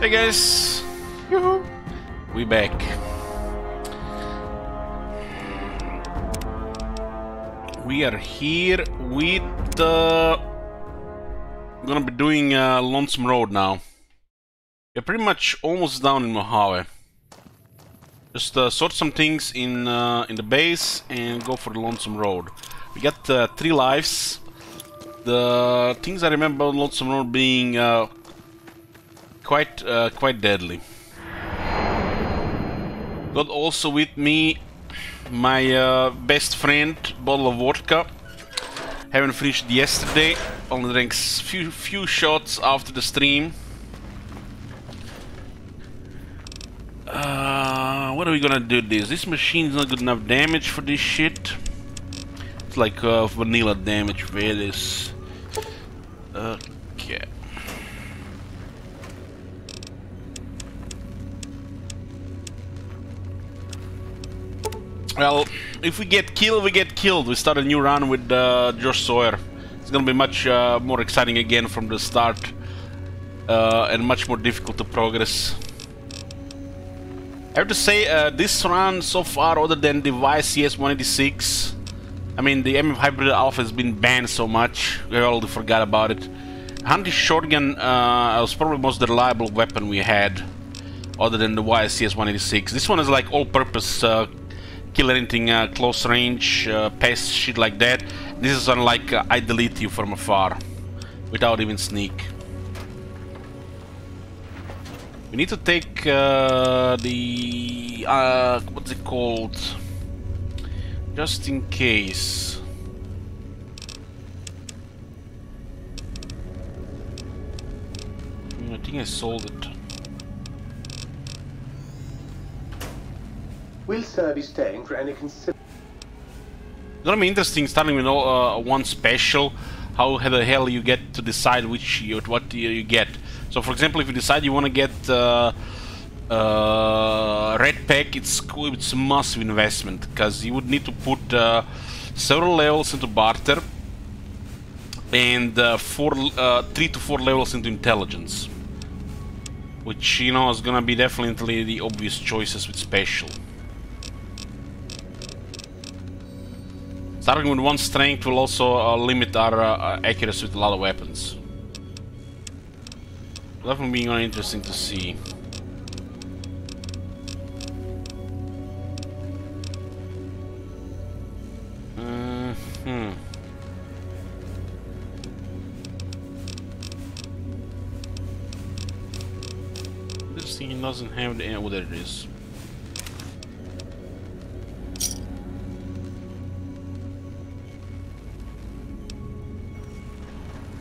Hey guys, yoo-hoo. We back. We are here with gonna be doing Lonesome Road now. We're pretty much almost down in Mojave. Just sort some things in the base and go for the Lonesome Road. We got 3 lives. The things I remember about Lonesome Road being quite deadly. Got also with me my best friend, bottle of vodka. Haven't finished yesterday. Only drank few shots after the stream. What are we gonna do this? This machine is not good enough damage for this shit. It's like vanilla damage for this. Okay. Well, if we get killed, we get killed. We start a new run with Josh Sawyer. It's gonna be much more exciting again from the start, and much more difficult to progress. I have to say, this run so far, other than the YCS 186, I mean, the MF Hybrid Alpha has been banned so much, we already forgot about it. Hunting shotgun was probably the most reliable weapon we had, other than the YCS 186. This one is like all-purpose, kill anything close range, pest, shit like that. This is unlike I delete you from afar, without even sneak. We need to take the what's it called? Just in case. I think I sold it. Will Sir be staying for any consider? It's gonna be interesting starting with one special. How the hell you get to decide what you get? So, for example, if you decide you want to get red pack, it's a massive investment because you would need to put several levels into barter and 3 to 4 levels into intelligence, which, you know, is gonna be definitely the obvious choices with special. Starting with 1 strength will also limit our accuracy with a lot of weapons. Definitely being interesting to see. This thing doesn't have the... oh, there it is.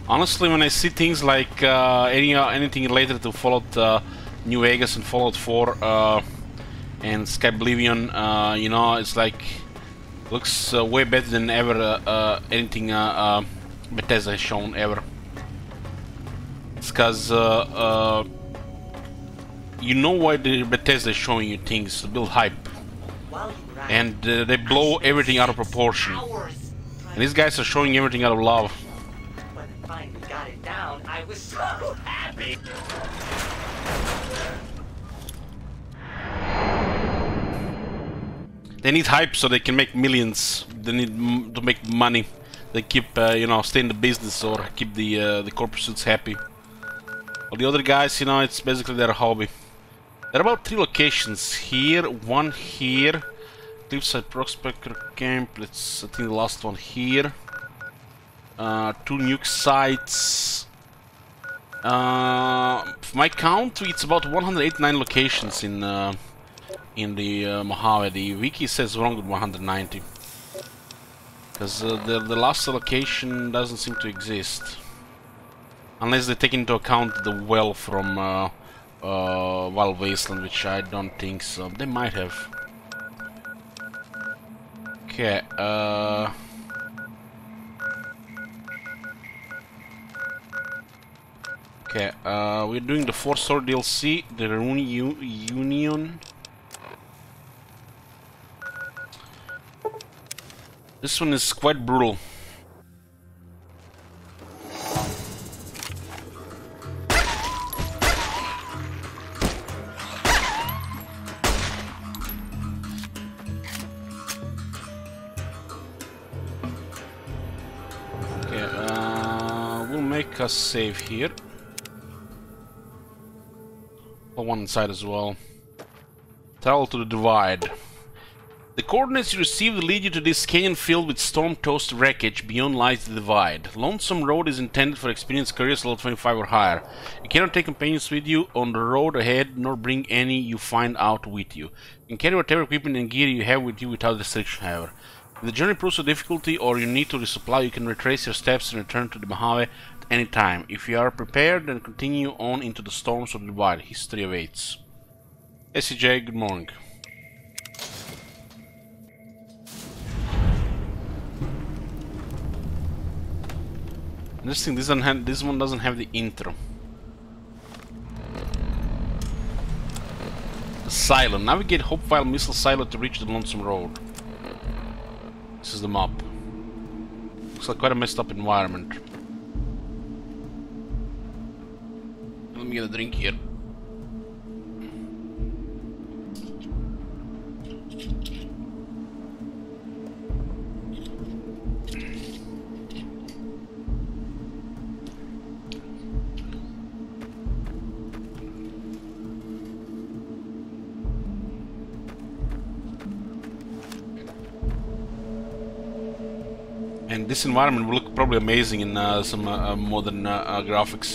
Honestly, when I see things like anything related to Fallout New Vegas and Fallout 4 and Sky Oblivion, you know, it's like looks way better than ever anything Bethesda has shown ever. It's because you know why the Bethesda is showing you things to build hype, and they blow everything out of proportion. And these guys are showing everything out of love. Got it down. I was so happy. They need hype so they can make millions. They need to make money. They keep, you know, stay in the business or keep the corporate suits happy. Well, the other guys, you know, it's basically their hobby. There are about 3 locations here, 1 here, Cliffside Prospector Camp. Let's, I think the last one here. 2 nuke sites. My count, it's about 189 locations in the Mojave. The wiki says wrong with 190, because the last location doesn't seem to exist, unless they take into account the well from Wild Wasteland, which I don't think so. They might have. Okay. Okay, we're doing the 4-sword DLC, the Union. This one is quite brutal. us save here. Or one inside as well. Travel to the divide. The coordinates you received lead you to this canyon filled with storm-tossed wreckage. Beyond lies the divide. Lonesome Road is intended for experienced carriers level 25 or higher. You cannot take companions with you on the road ahead, nor bring any you find out with you. You can carry whatever equipment and gear you have with you without restriction, however. If the journey proves a difficulty or you need to resupply, you can retrace your steps and return to the Mojave at any time. If you are prepared, then continue on into the storms of the divide. History awaits. SCJ, good morning. Interesting, this one doesn't have the intro. The silo. Navigate Hopewell Missile Silo to reach the Lonesome Road. This is the map. Looks like quite a messed up environment. Let me get a drink here. And this environment will look probably amazing in some modern graphics.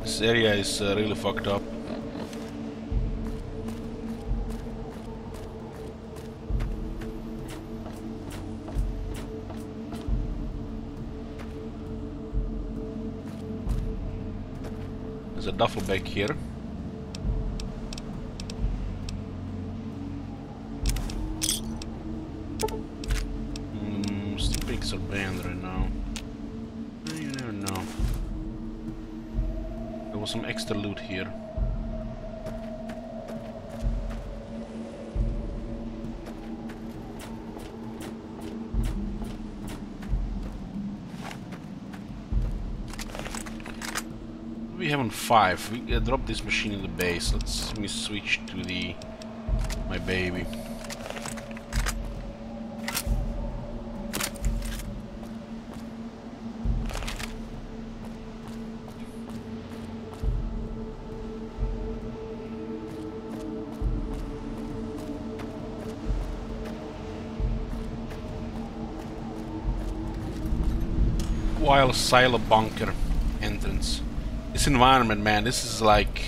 This area is really fucked up. There's a duffel bag here. Sticks are banned right now. You never know. There was some extra loot here. We have on 5. We dropped this machine in the base. Let me switch to my baby. Wild silo bunker entrance. This environment, man, this is like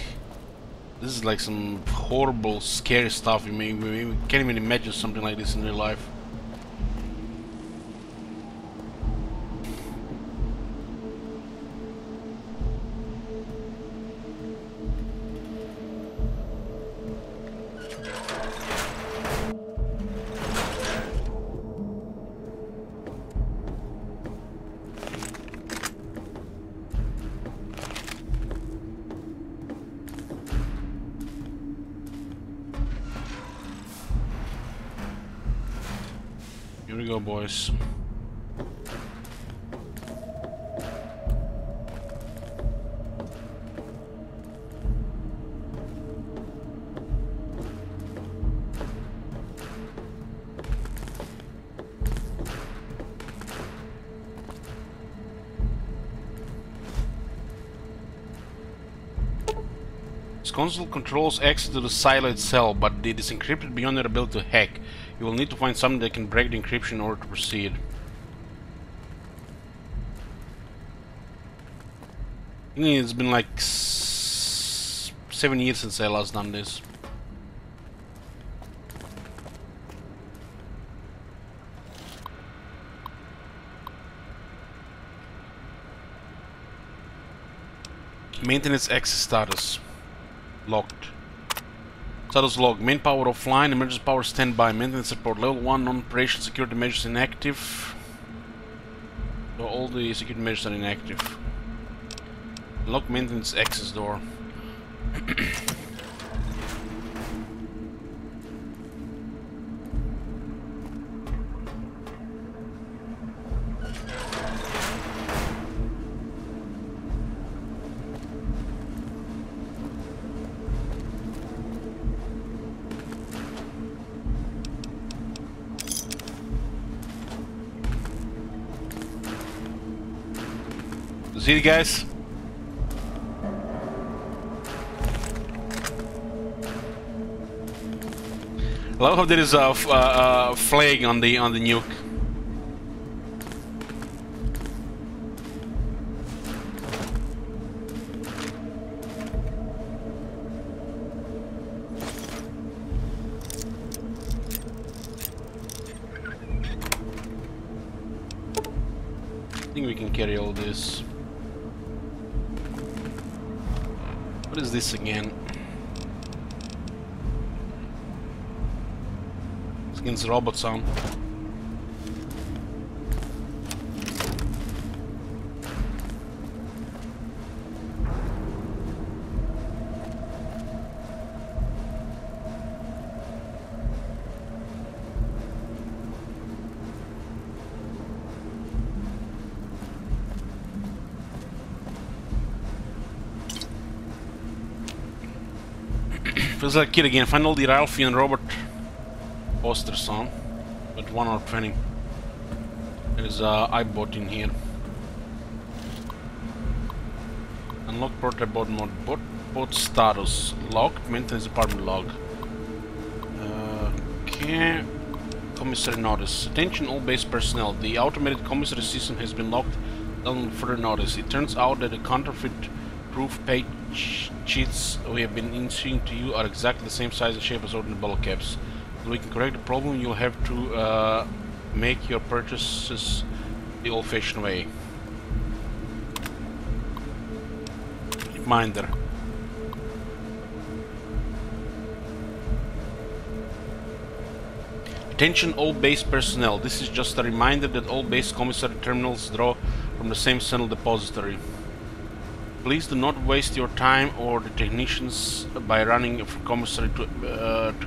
some horrible, scary stuff. You can't even imagine something like this in real life. Here we go, boys. This console controls access to the silo itself, but it is encrypted beyond your ability to hack. You will need to find something that can break the encryption in order to proceed. I think it's been like 7 years since I last done this. Maintenance access status. Locked. Status log. Main power offline. Emergency power standby. Maintenance support. Level 1. Non-operation security measures inactive. So all the security measures are inactive. Lock maintenance access door. See you guys. I love how there is a flag on the nuke. I think we can carry all this. What is this again? It's against robot sound. Feels like a kid again. Find all the Ralphie and Robert posters on. With 1 hour training. There's iBot in here. Unlock prototype board mode. Bot status. Locked. Maintenance department log. Okay. Commissary notice. Attention all base personnel. The automated commissary system has been locked on further notice. It turns out that the counterfeit proof page sheets we have been issuing to you are exactly the same size and shape as ordinary bottle caps. So we can correct the problem, you'll have to make your purchases the old-fashioned way. Reminder. Attention all base personnel. This is just a reminder that all base commissary terminals draw from the same central depository. Please do not waste your time or the technicians by running from commissary to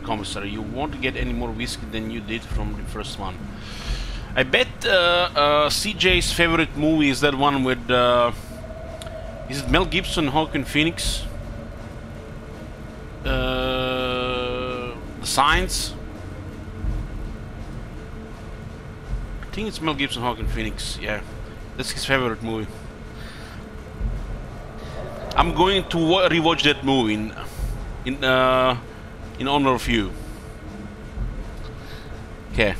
commissary. You won't get any more whiskey than you did from the first one. I bet CJ's favorite movie is that one with is it Mel Gibson, Joaquin Phoenix? The Signs? I think it's Mel Gibson, Joaquin Phoenix, yeah. That's his favorite movie. I'm going to rewatch that movie in honor of you. Okay.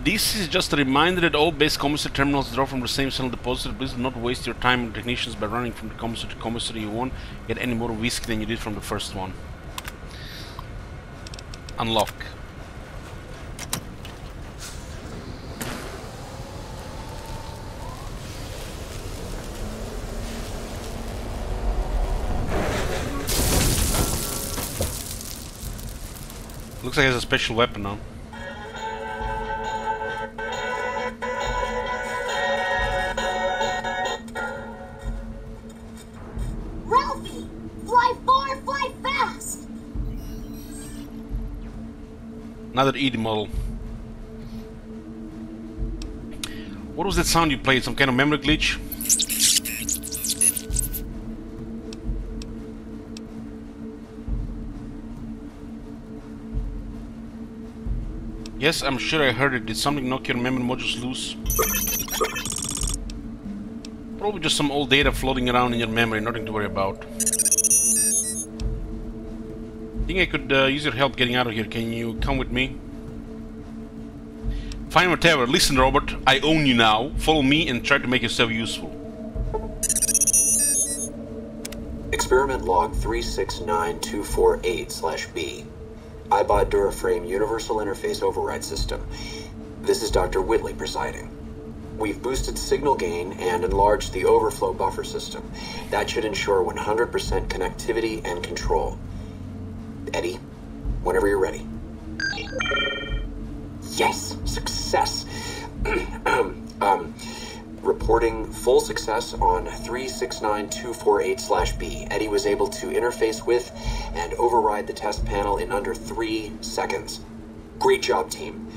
This is just a reminder that all base commissary terminals draw from the same central depository. Please do not waste your time and technicians by running from the commissary to commissary. You won't get any more whiskey than you did from the first one. Unlock. Looks like he has a special weapon now. Ralphie! Fly far, fly fast! Another ED model. What was that sound you played? Some kind of memory glitch? Yes, I'm sure I heard it. Did something knock your memory modules loose? Probably just some old data floating around in your memory, nothing to worry about. I think I could use your help getting out of here. Can you come with me? Fine, whatever. Listen, Robert, I own you now. Follow me and try to make yourself useful. Experiment log 369248/B. iBot Duraframe Universal Interface Override System. This is Dr. Whitley presiding. We've boosted signal gain and enlarged the overflow buffer system. That should ensure 100% connectivity and control. Eddie, whenever you're ready. Yes, success. Reporting full success on 369248/B. Eddie was able to interface with and override the test panel in under 3 seconds. Great job, team.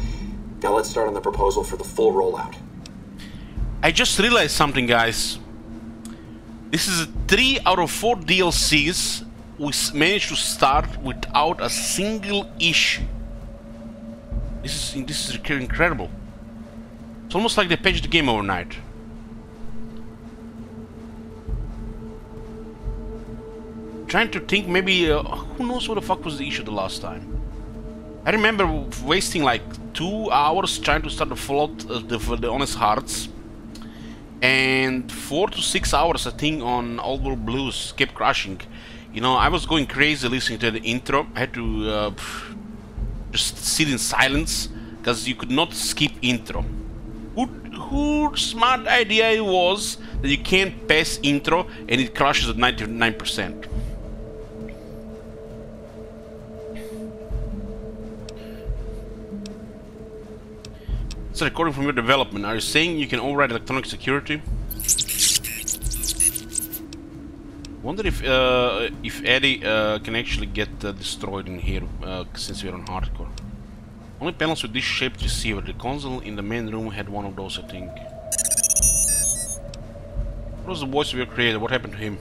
Now let's start on the proposal for the full rollout. I just realized something, guys. This is 3 out of 4 DLCs we managed to start without a single issue. This is incredible. almost like they patched the game overnight. Trying to think, maybe who knows what the fuck was the issue the last time. I remember wasting like 2 hours trying to start the Fallout, the Honest Hearts, and 4 to 6 hours I think on Old World Blues kept crashing. You know, I was going crazy listening to the intro. I had to just sit in silence because you could not skip intro. Whose smart idea it was that you can't pass intro and it crashes at 99%. It's a recording from your development. Are you saying you can override electronic security? Wonder if Eddie can actually get destroyed in here since we're on hardcore. Only panels with this shaped receiver. The console in the main room had one of those, I think. What was the voice we created? What happened to him?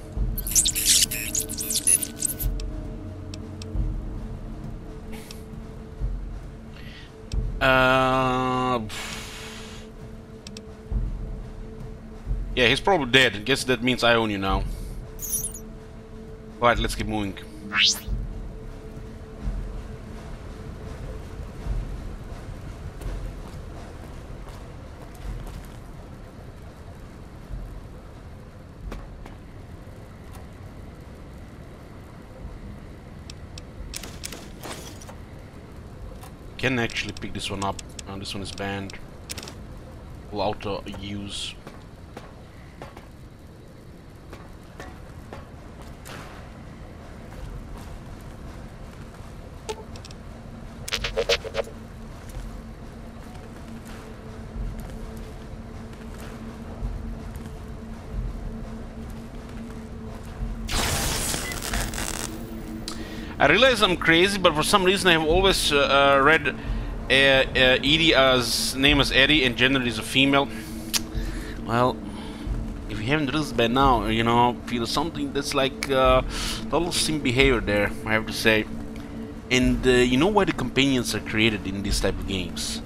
Yeah, he's probably dead. I guess that means I own you now. Alright, let's keep moving. Can actually pick this one up. This one is banned. Will auto use. I realize I'm crazy, but for some reason I have always read Edie's name as Eddie and gender is a female. Well, if you haven't realized by now, you know, feel something that's like total sim behavior there, I have to say. And you know why the companions are created in these type of games?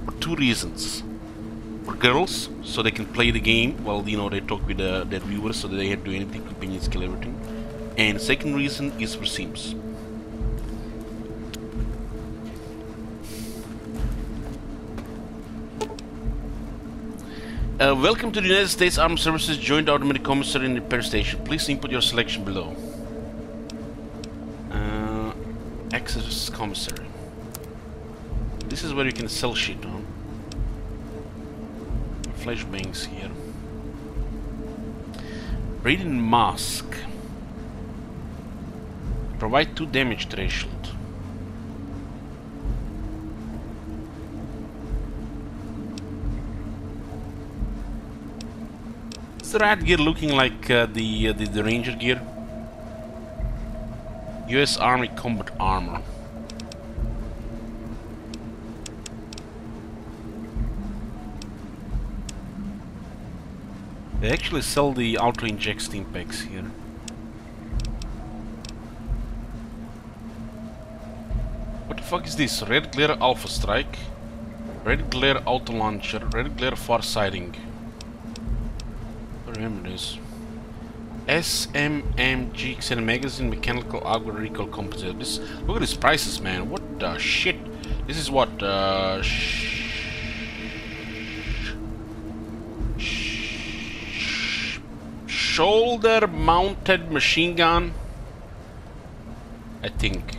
For 2 reasons. For girls, so they can play the game while, you know, they talk with their viewers, so that they have to do anything, companions kill everything. And the second reason is for Sims. Welcome to the United States Armed Services Joint Automatic Commissary and Repair Station. Please input your selection below. Access Commissary. This is where you can sell shit, huh? Flashbangs here. Breathing mask. Provide 2 damage threshold. Is the rat gear looking like the ranger gear? US Army combat armor. They actually sell the auto inject steam packs here. What the fuck is this? Red glare alpha strike, red glare auto launcher, red glare far sighting. I remember this. SMMG extended magazine, mechanical auger recoil compensator. This, look at these prices, man. What the shit? This is what shoulder mounted machine gun, I think.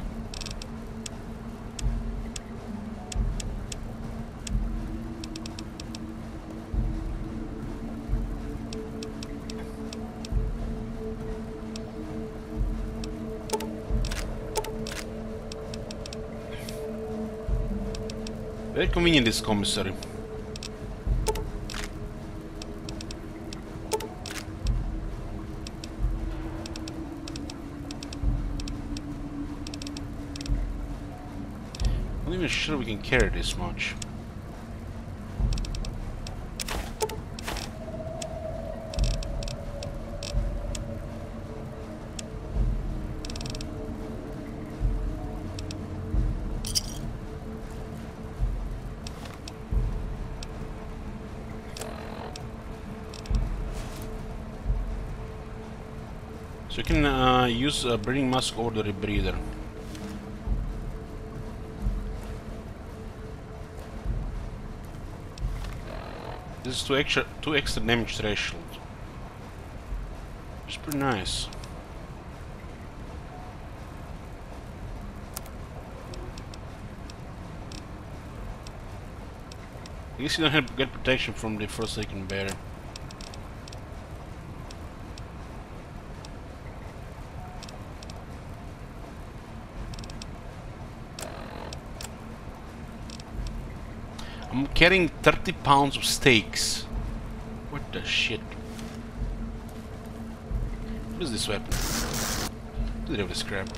Very convenient, this commissary. I'm not even sure we can carry this much. So you can use a breathing mask over the rebreather. This is two extra damage threshold. It's pretty nice. I guess you don't have to get protection from the Forsaken Bear. I'm carrying 30 pounds of steaks. What the shit? What is this weapon? Get rid of this crap.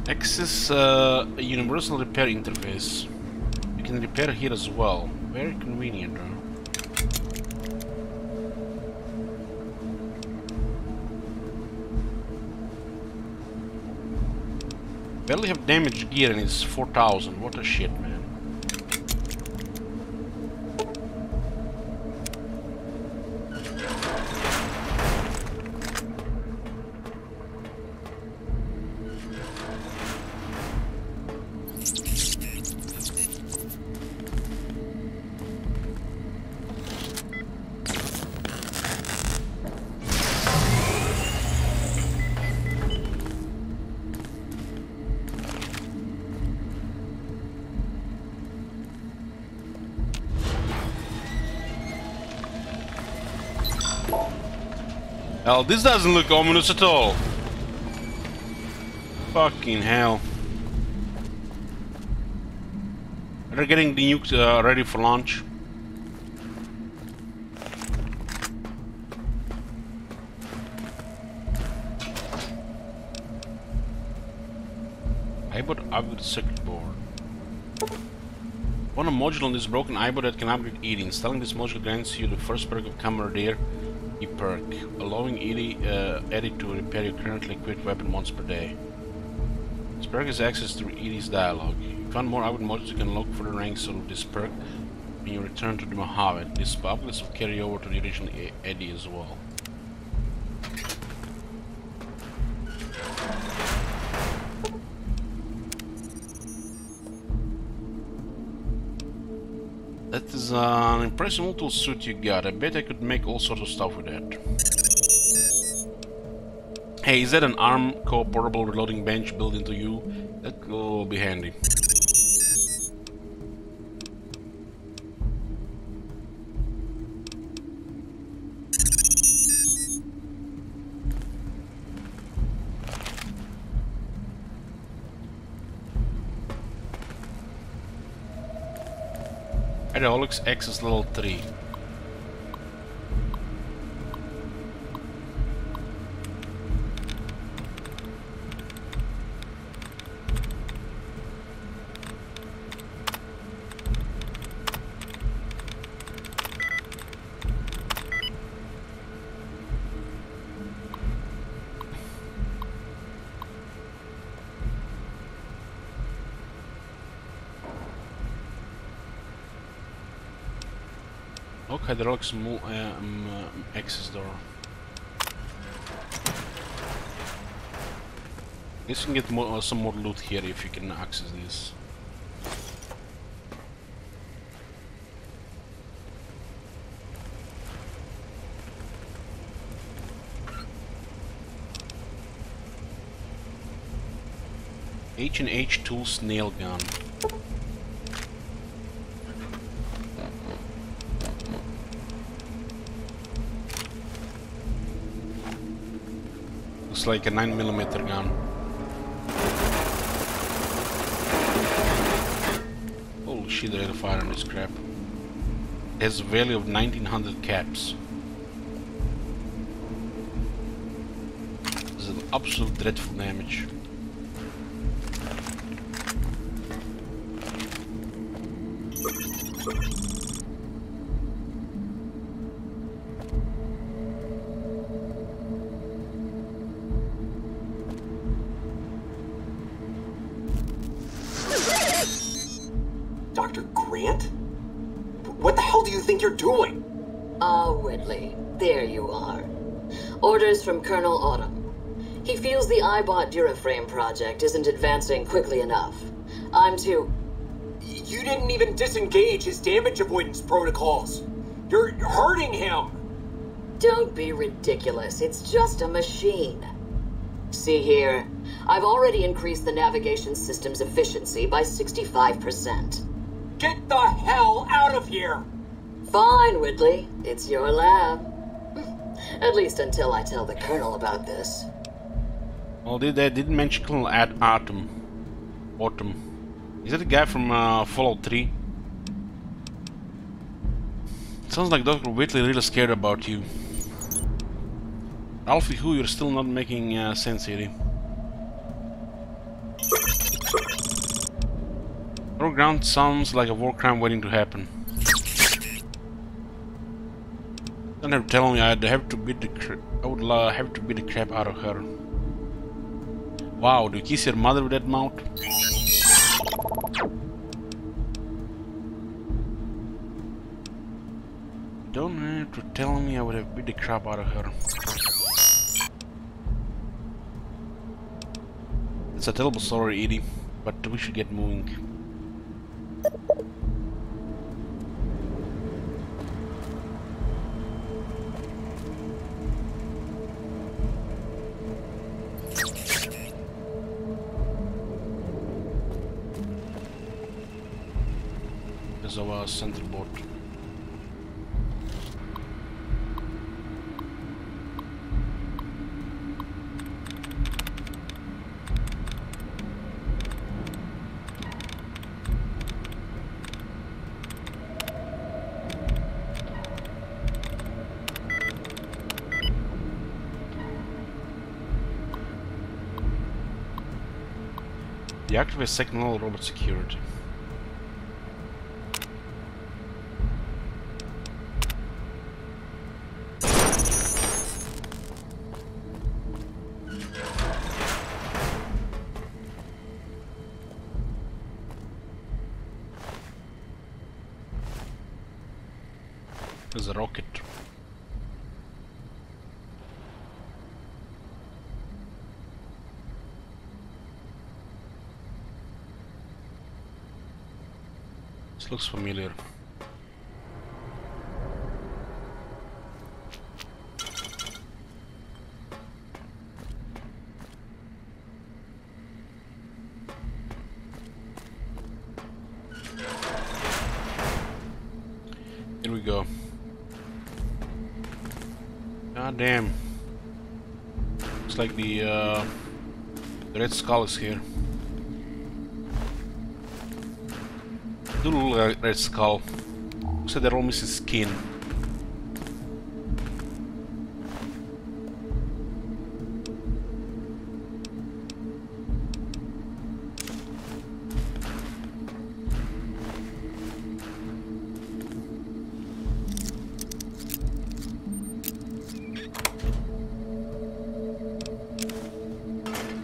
Access a universal repair interface. You can repair here as well. Very convenient, though. Barely have damaged gear and it's 4,000. What a shit, man. Hell, this doesn't look ominous at all. Fucking hell. They're getting the nukes ready for launch. iBot upgrade circuit board. One module on this broken iBot that can upgrade EDI. Installing this module grants you the first perk of Camaraderie perk, allowing EDI to repair your currently equipped weapon once per day. This perk is accessed through EDI's dialogue. If you find more upgrade modules, you can unlock further ranks of this perk when you return to the Mojave. These upgrades will carry over to the original EDI as well. That is an impressive multiple suit you got. I bet I could make all sorts of stuff with that. Hey, is that an ARM portable reloading bench built into you? That will be handy. Hydraulics access level 3. Lock hydraulics access door. Guess you can get some more loot here if you can access this. H&H Tools nail gun. Looks like a 9mm gun. Holy shit, I had a fire on this crap. It has a value of 1900 caps. This is an absolute dreadful damage. Dr. Grant? What the hell do you think you're doing? Ah, Whitley, there you are. Orders from Colonel Autumn. He feels the iBot Duraframe project isn't advancing quickly enough. I'm to... You didn't even disengage his damage avoidance protocols. You're hurting him. Don't be ridiculous. It's just a machine. See here. I've already increased the navigation system's efficiency by 65%. Get the hell out of here! Fine, Whitley. It's your lab. At least until I tell the Colonel about this. Well, they didn't mention Colonel Autumn. Is that the guy from Fallout 3? Sounds like Dr. Whitley really scared about you. Alfie, who you're still not making sense here. Ground sounds like a war crime waiting to happen. Don't have to tell me I'd have to beat the have to beat the crap out of her. Wow, do you kiss your mother with that mouth? Don't have to tell me I would have beat the crap out of her. It's a terrible story, Edie, but we should get moving. There's our center board. Deactivate second level robot security. There's a rocket. This looks familiar. Here we go. God damn. Looks like the Red Skull is here. Little Red Skull. Looks like they're all missing skin.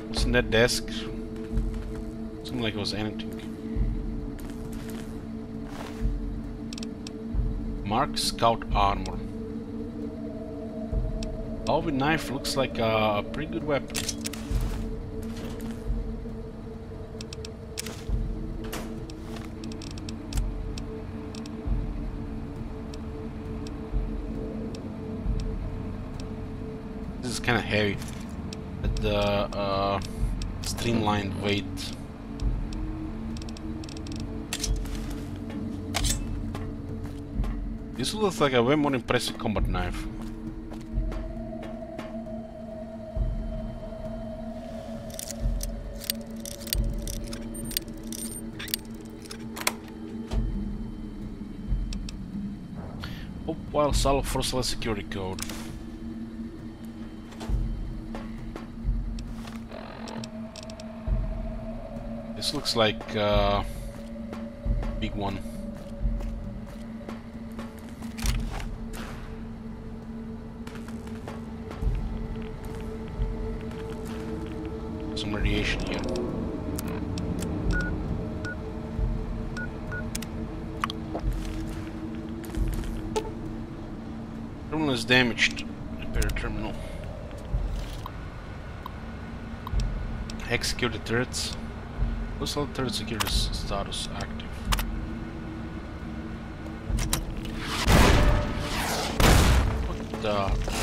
What's in that desk? Seemed like it was anything. Mark Scout Armor. Alvin knife looks like a pretty good weapon. This is kind of heavy. At the streamlined weight. This looks like a way more impressive combat knife. Oh, while solve for select security code. This looks like a big one. Some radiation here. terminal is damaged. Repair terminal. Execute the turrets. Coastal turret security status active. What the?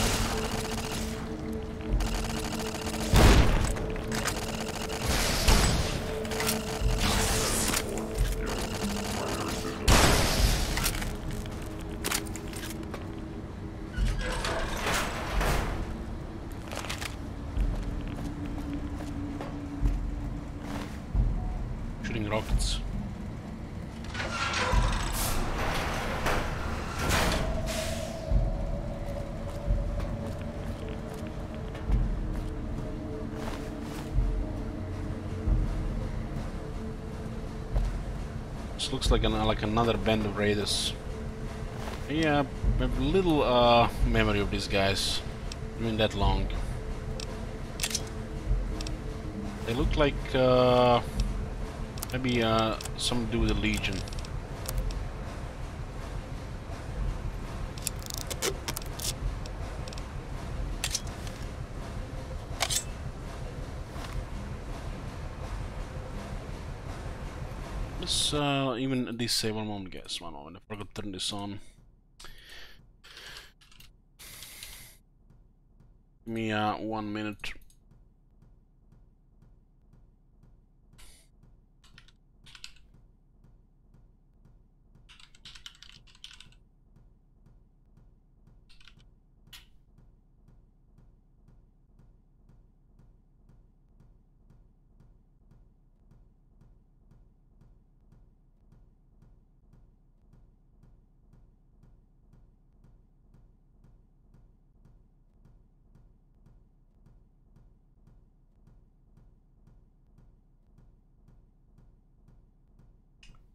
Shooting rockets. This looks like another band of raiders. Yeah, I have little memory of these guys. Been that long. They look like maybe something to do with the Legion. Let's even disable one moment, guys. One moment, I forgot to turn this on. Give me 1 minute.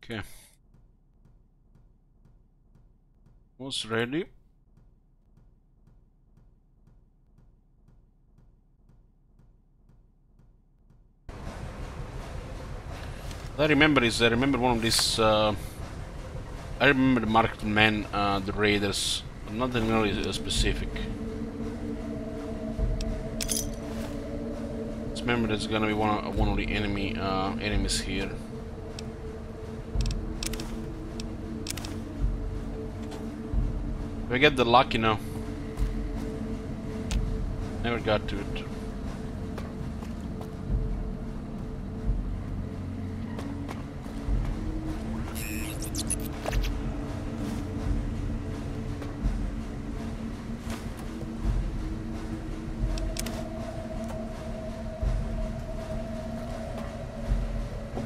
Okay. Was ready. What I remember is I remember one of these. I remember the marked men, the raiders, but nothing really specific. Just remember there's gonna be one of the enemies here. We get the luck, you know. Never got to it.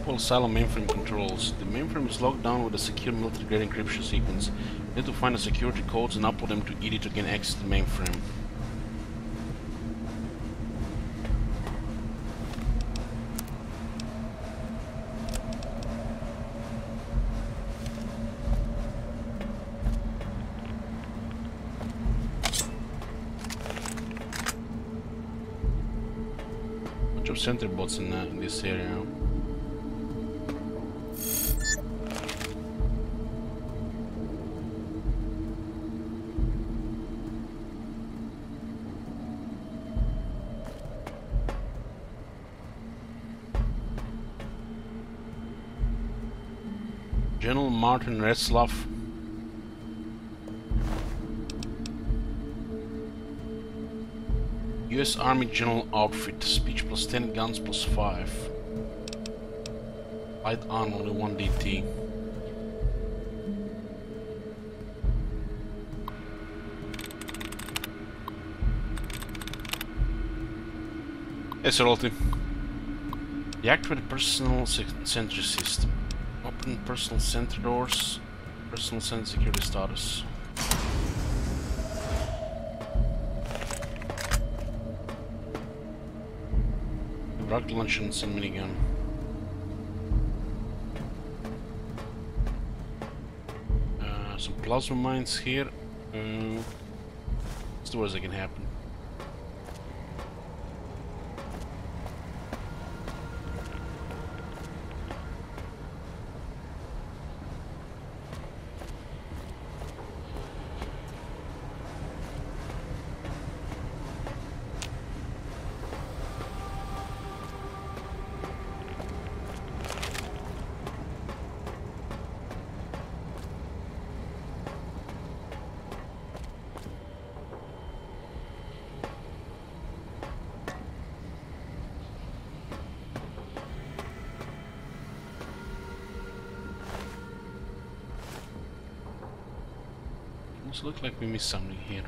Asylum mainframe controls. The mainframe is locked down with a secure military-grade encryption sequence. You need to find the security codes and upload them to ED to gain access to the mainframe. Bunch of sentry bots in this area. General Martin Retzlaff. US Army General Outfit. Speech plus 10, guns plus 5. Light armor only 1 DT. Yes, Rolty. Deactivate personal sentry system. Open personal sentry doors. Personal sentry security status. Rocket launcher and some minigun. Some plasma mines here. What's the worst that can happen? Looks like we missed something here.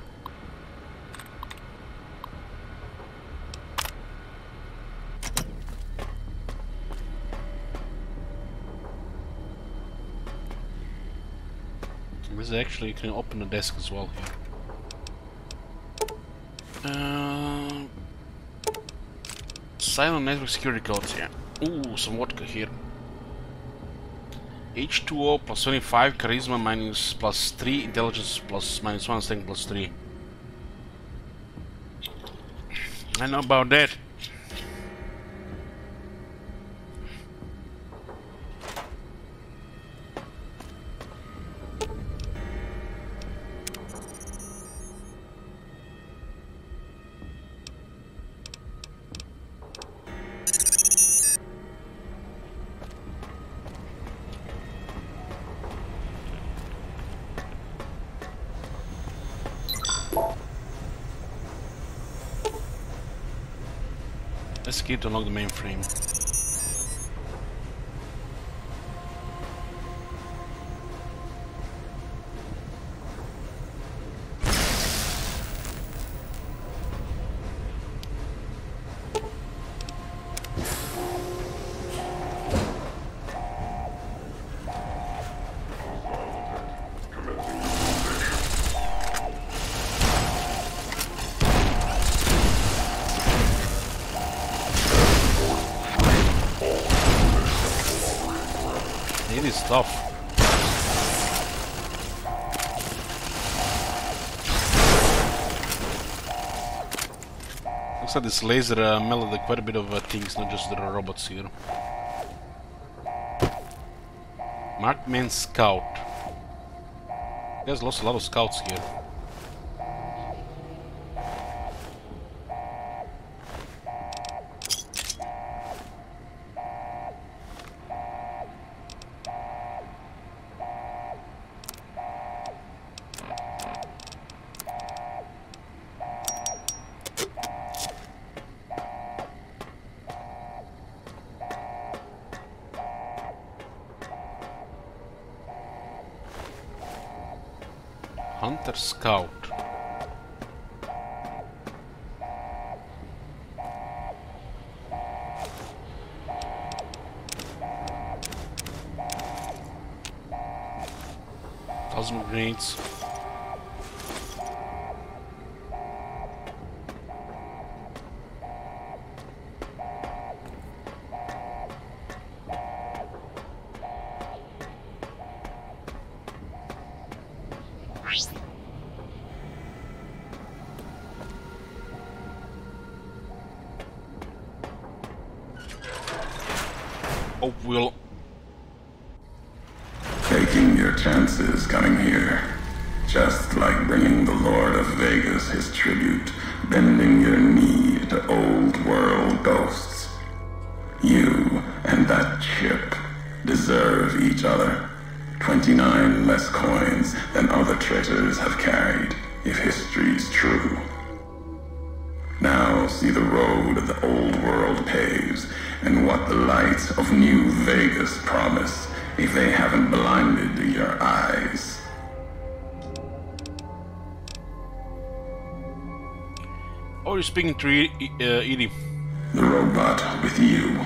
This is actually, you can open the desk as well here. Silent network security codes here. Ooh, some vodka here. H2O plus 25, charisma minus plus 3, intelligence plus minus 1, strength plus 3. I know about that. Let's keep to unlock the mainframe. It is tough. Looks like this laser mellowed quite a bit of things, not just the robots here. Markman Scout. You guys lost a lot of scouts here. Hunter Scout. Plasma grenades. Oh, we'll... Taking your chances coming here. Just like bringing the Lord of Vegas his tribute, bending your knee to old world ghosts. You and that chip deserve each other. 29 less coins than other traitors have carried, if history's true. Now see the road the old world paves, and what the light of New Vegas promise, if they haven't blinded your eyes. Oh, you're speaking to Edie. The robot with you.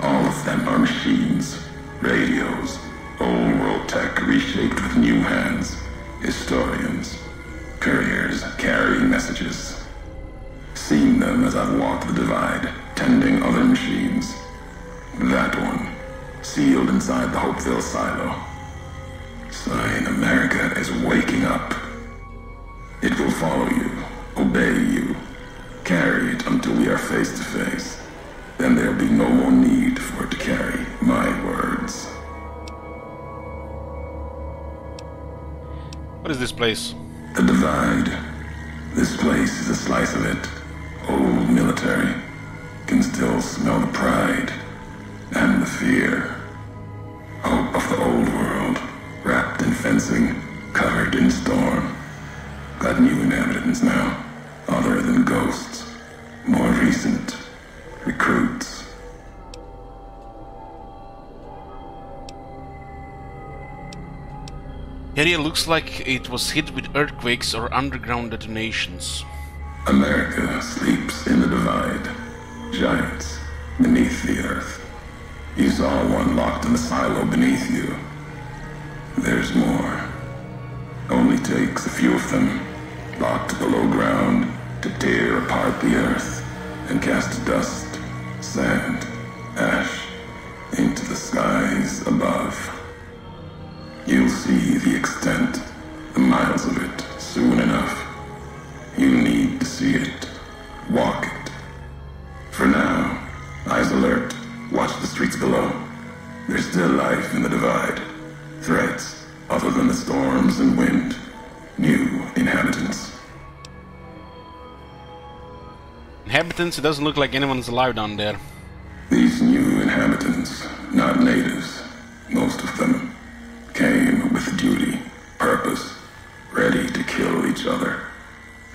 All of them are machines, radios, old world tech reshaped with new hands, historians, couriers carrying messages. Seen them as I've walked the divide, tending other machines. That one, sealed inside the Hopeville silo. Sign America is waking up. It will follow you, obey you, carry it until we are face to face. Then there'll be no more need for it to carry my words. What is this place? The divide. This place is a slice of it. Old military. Can still smell the pride and the fear. Hope of the old world, wrapped in fencing, covered in storm. Got new inhabitants now, other than ghosts. More recent. Recruits. The area looks like it was hit with earthquakes or underground detonations. America sleeps in the divide. Giants beneath the earth. You saw one locked in the silo beneath you. There's more. Only takes a few of them, locked below ground, to tear apart the earth and cast dust, sand, ash into the skies above. You'll see the extent, the miles of it, soon enough. You need to see it, walk it. For now, eyes alert, watch the streets below. There's still life in the divide. Threats, other than the storms and wind. New inhabitants. Inhabitants? It doesn't look like anyone's alive down there. These new inhabitants, not natives, most of them, came with duty, purpose, ready to kill each other.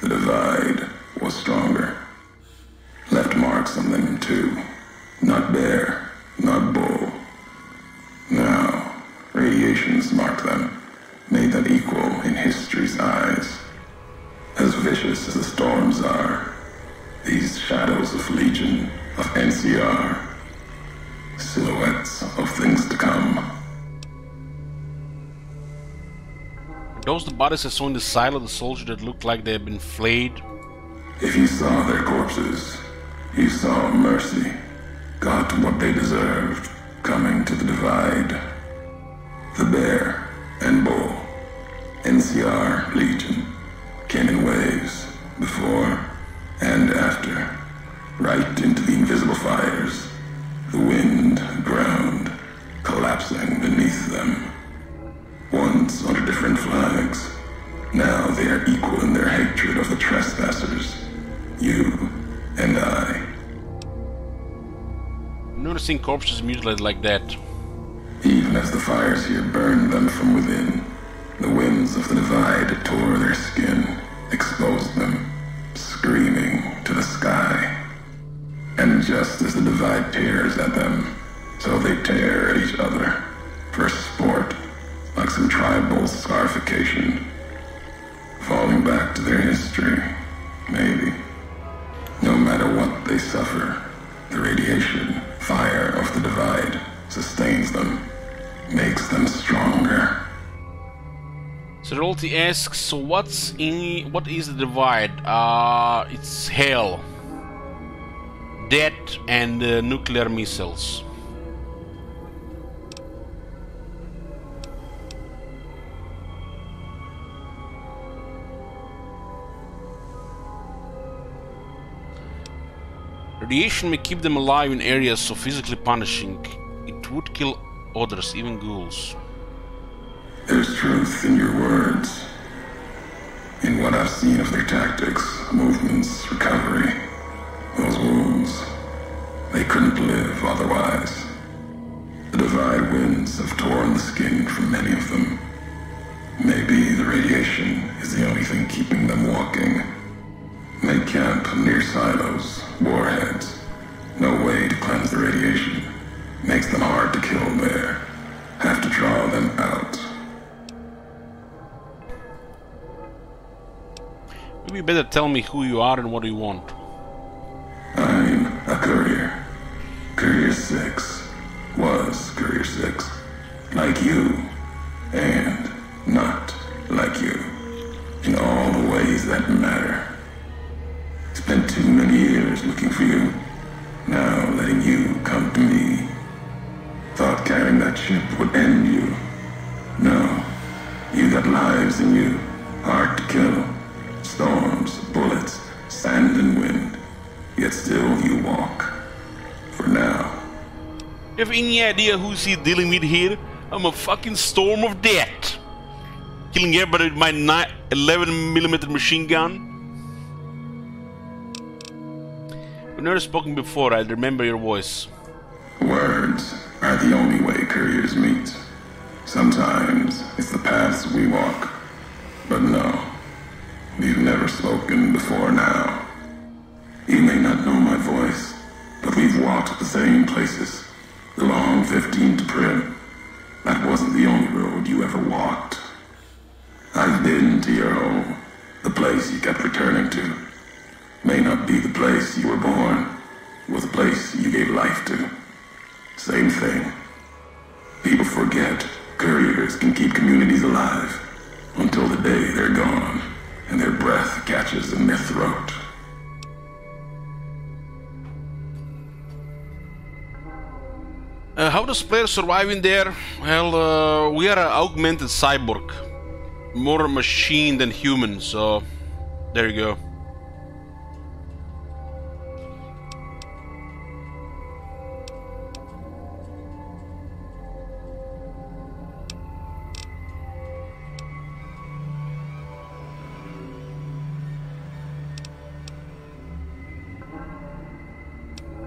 The divide was stronger. Left marks on them too. Not bear, not bull. Now, radiations marked them, made them equal in history's eyes. As vicious as the storms are, these shadows of Legion, of NCR, silhouettes of things to come. Are those the bodies I saw in the silo of the soldier that looked like they had been flayed? If you saw their corpses, you saw mercy, got what they deserved, coming to the divide. The bear and bull, NCR Legion, came in waves, before and after, right into the invisible fires, the wind, ground, collapsing beneath them. Once under different flags, now they are equal in their hatred of the trespassers, you and I. I've never seen corpses mutilated like that. Even as the fires here burned them from within, the winds of the divide tore their skin, exposed them, screaming to the sky. And just as the divide tears at them, so they tear at each other, for sport, like some tribal scarification. Falling back to their history, maybe. No matter what they suffer, the radiation, fire of the divide sustains them, makes them stronger. So Rolty asks, so what is the divide? It's hell, death, and nuclear missiles. Radiation may keep them alive in areas so physically punishing. It would kill others, even ghouls. There's truth in your words. In what I've seen of their tactics, movements, recovery. Those wounds. They couldn't live otherwise. The divide winds have torn the skin from many of them. Maybe the radiation is the only thing keeping them walking. They camp near silos, warheads. No way to cleanse the radiation. Makes them hard to kill there. Have to draw them out. Maybe you better tell me who you are and what you want. I'm a courier. Courier 6. Was Courier 6. Like you. And not like you. In all the ways that matter. Spent too many years looking for you. Now letting you come to me. Thought carrying that ship would end you. No. You got lives in you. Hard to kill. Storms, bullets, sand and wind. Yet still you walk. For now. You have any idea who's he dealing with here? I'm a fucking storm of death. Killing everybody with my 11mm machine gun. I've never spoken before, I remember your voice. Words are the only way couriers meet. Sometimes it's the paths we walk. But no, we've never spoken before now. You may not know my voice, but we've walked the same places. The long 15 to Prim. That wasn't the only road you ever walked. into your home, the place you kept returning to, may not be the place you were born, or the place you gave life to. Same thing. People forget couriers can keep communities alive until the day they're gone and their breath catches in their throat. How does player survive in there? Well, we are an augmented cyborg. More machine than human, so there you go.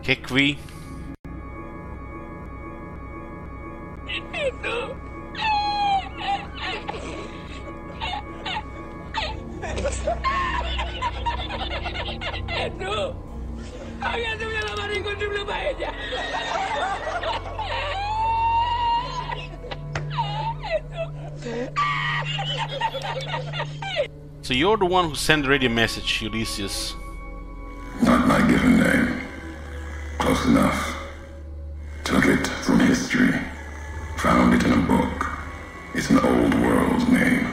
Kekwi. So you're the one who sent the radio message, Ulysses. Not my given name. Close enough. Took it from history. Found it in a book. It's an old world name.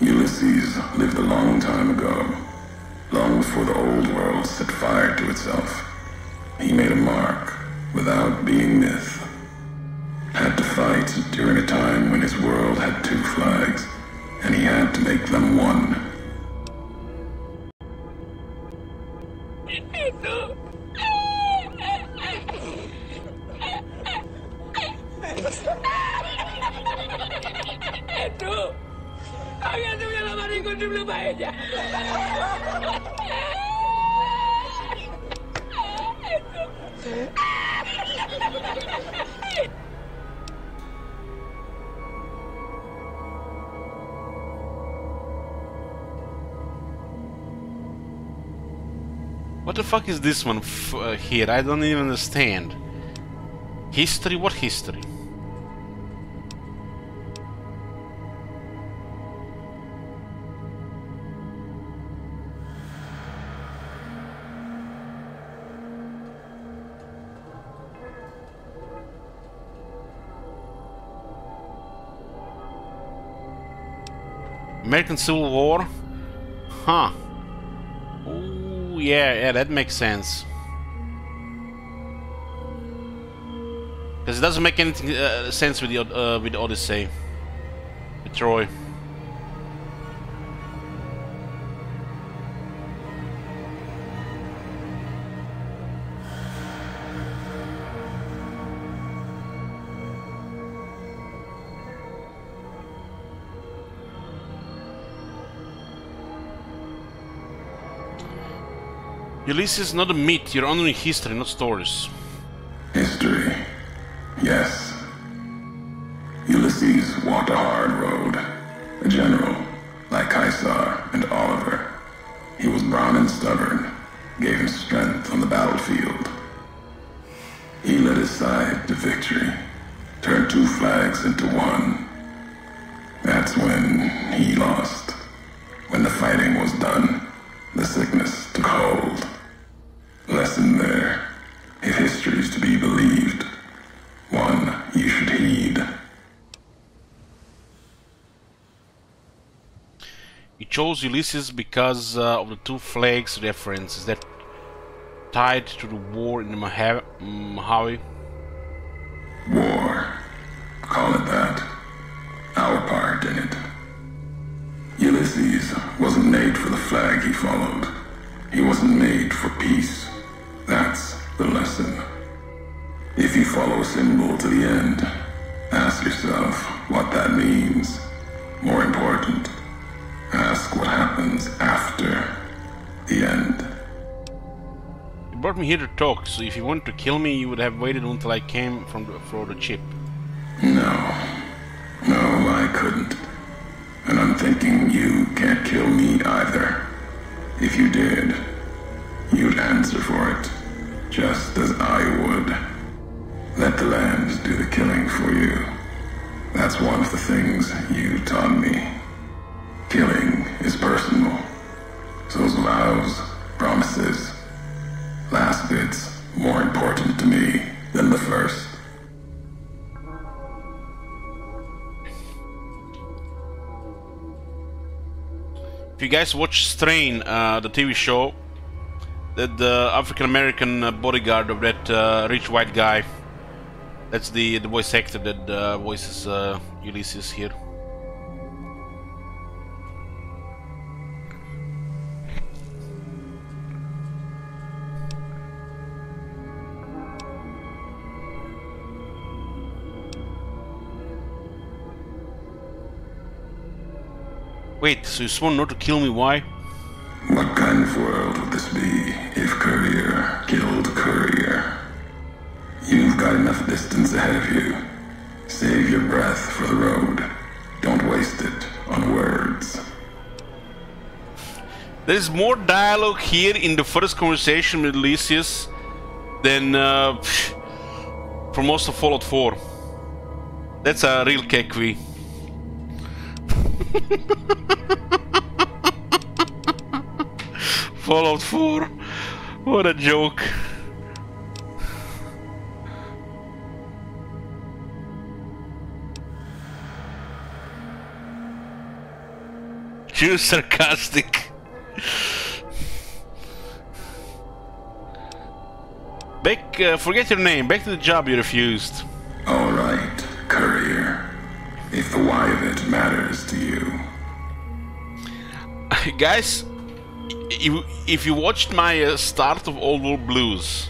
Ulysses lived a long time ago. Long before the old world set fire to itself. He made a mark without being myth. Had to fight during a time when his world had two flags, and he had to make them one. What the fuck is this one here? I don't even understand. History? What history? American Civil War? Huh. Ooh, yeah, that makes sense. Because it doesn't make anything sense with the Odyssey, with Troy. Ulysses, not a myth. You're honoring history, not stories. History. Yes. Ulysses walked a hard road. A general, like Caesar and Oliver. He was brawn and stubborn, gave him strength on the battlefield. He led his side to victory, turned two flags into one. That's when he lost. When the fighting was done, the sickness took hold. Lesson there. If history is to be believed, one you should heed. You chose Ulysses because of the two flags reference. Is that tied to the war in the Mojave? War. Call it that. Our part in it. Ulysses wasn't made for the flag he followed. He wasn't made for peace. That's the lesson. If you follow a symbol to the end, ask yourself what that means. More important, ask what happens after the end. You brought me here to talk, so if you wanted to kill me, you would have waited until I came for the chip. No, I couldn't. And I'm thinking you can't kill me either. If you did, you'd answer for it, just as I would. Let the land do the killing for you. That's one of the things you taught me. If you guys watch Strain, the TV show, the African American bodyguard of that rich white guy, that's the voice actor that voices Ulysses here. Wait, so you sworn not to kill me, why? What kind of world would this be if Courier killed Courier? You've got enough distance ahead of you. Save your breath for the road. Don't waste it on words. There's more dialogue here in the first conversation with Ulysses than for most of Fallout 4. That's a real kekwi. Fallout 4. What a joke. Too sarcastic. Back, forget your name. Back to the job you refused. All right, Courier. If the why of it matters to you. Guys, if you watched my start of Old World Blues,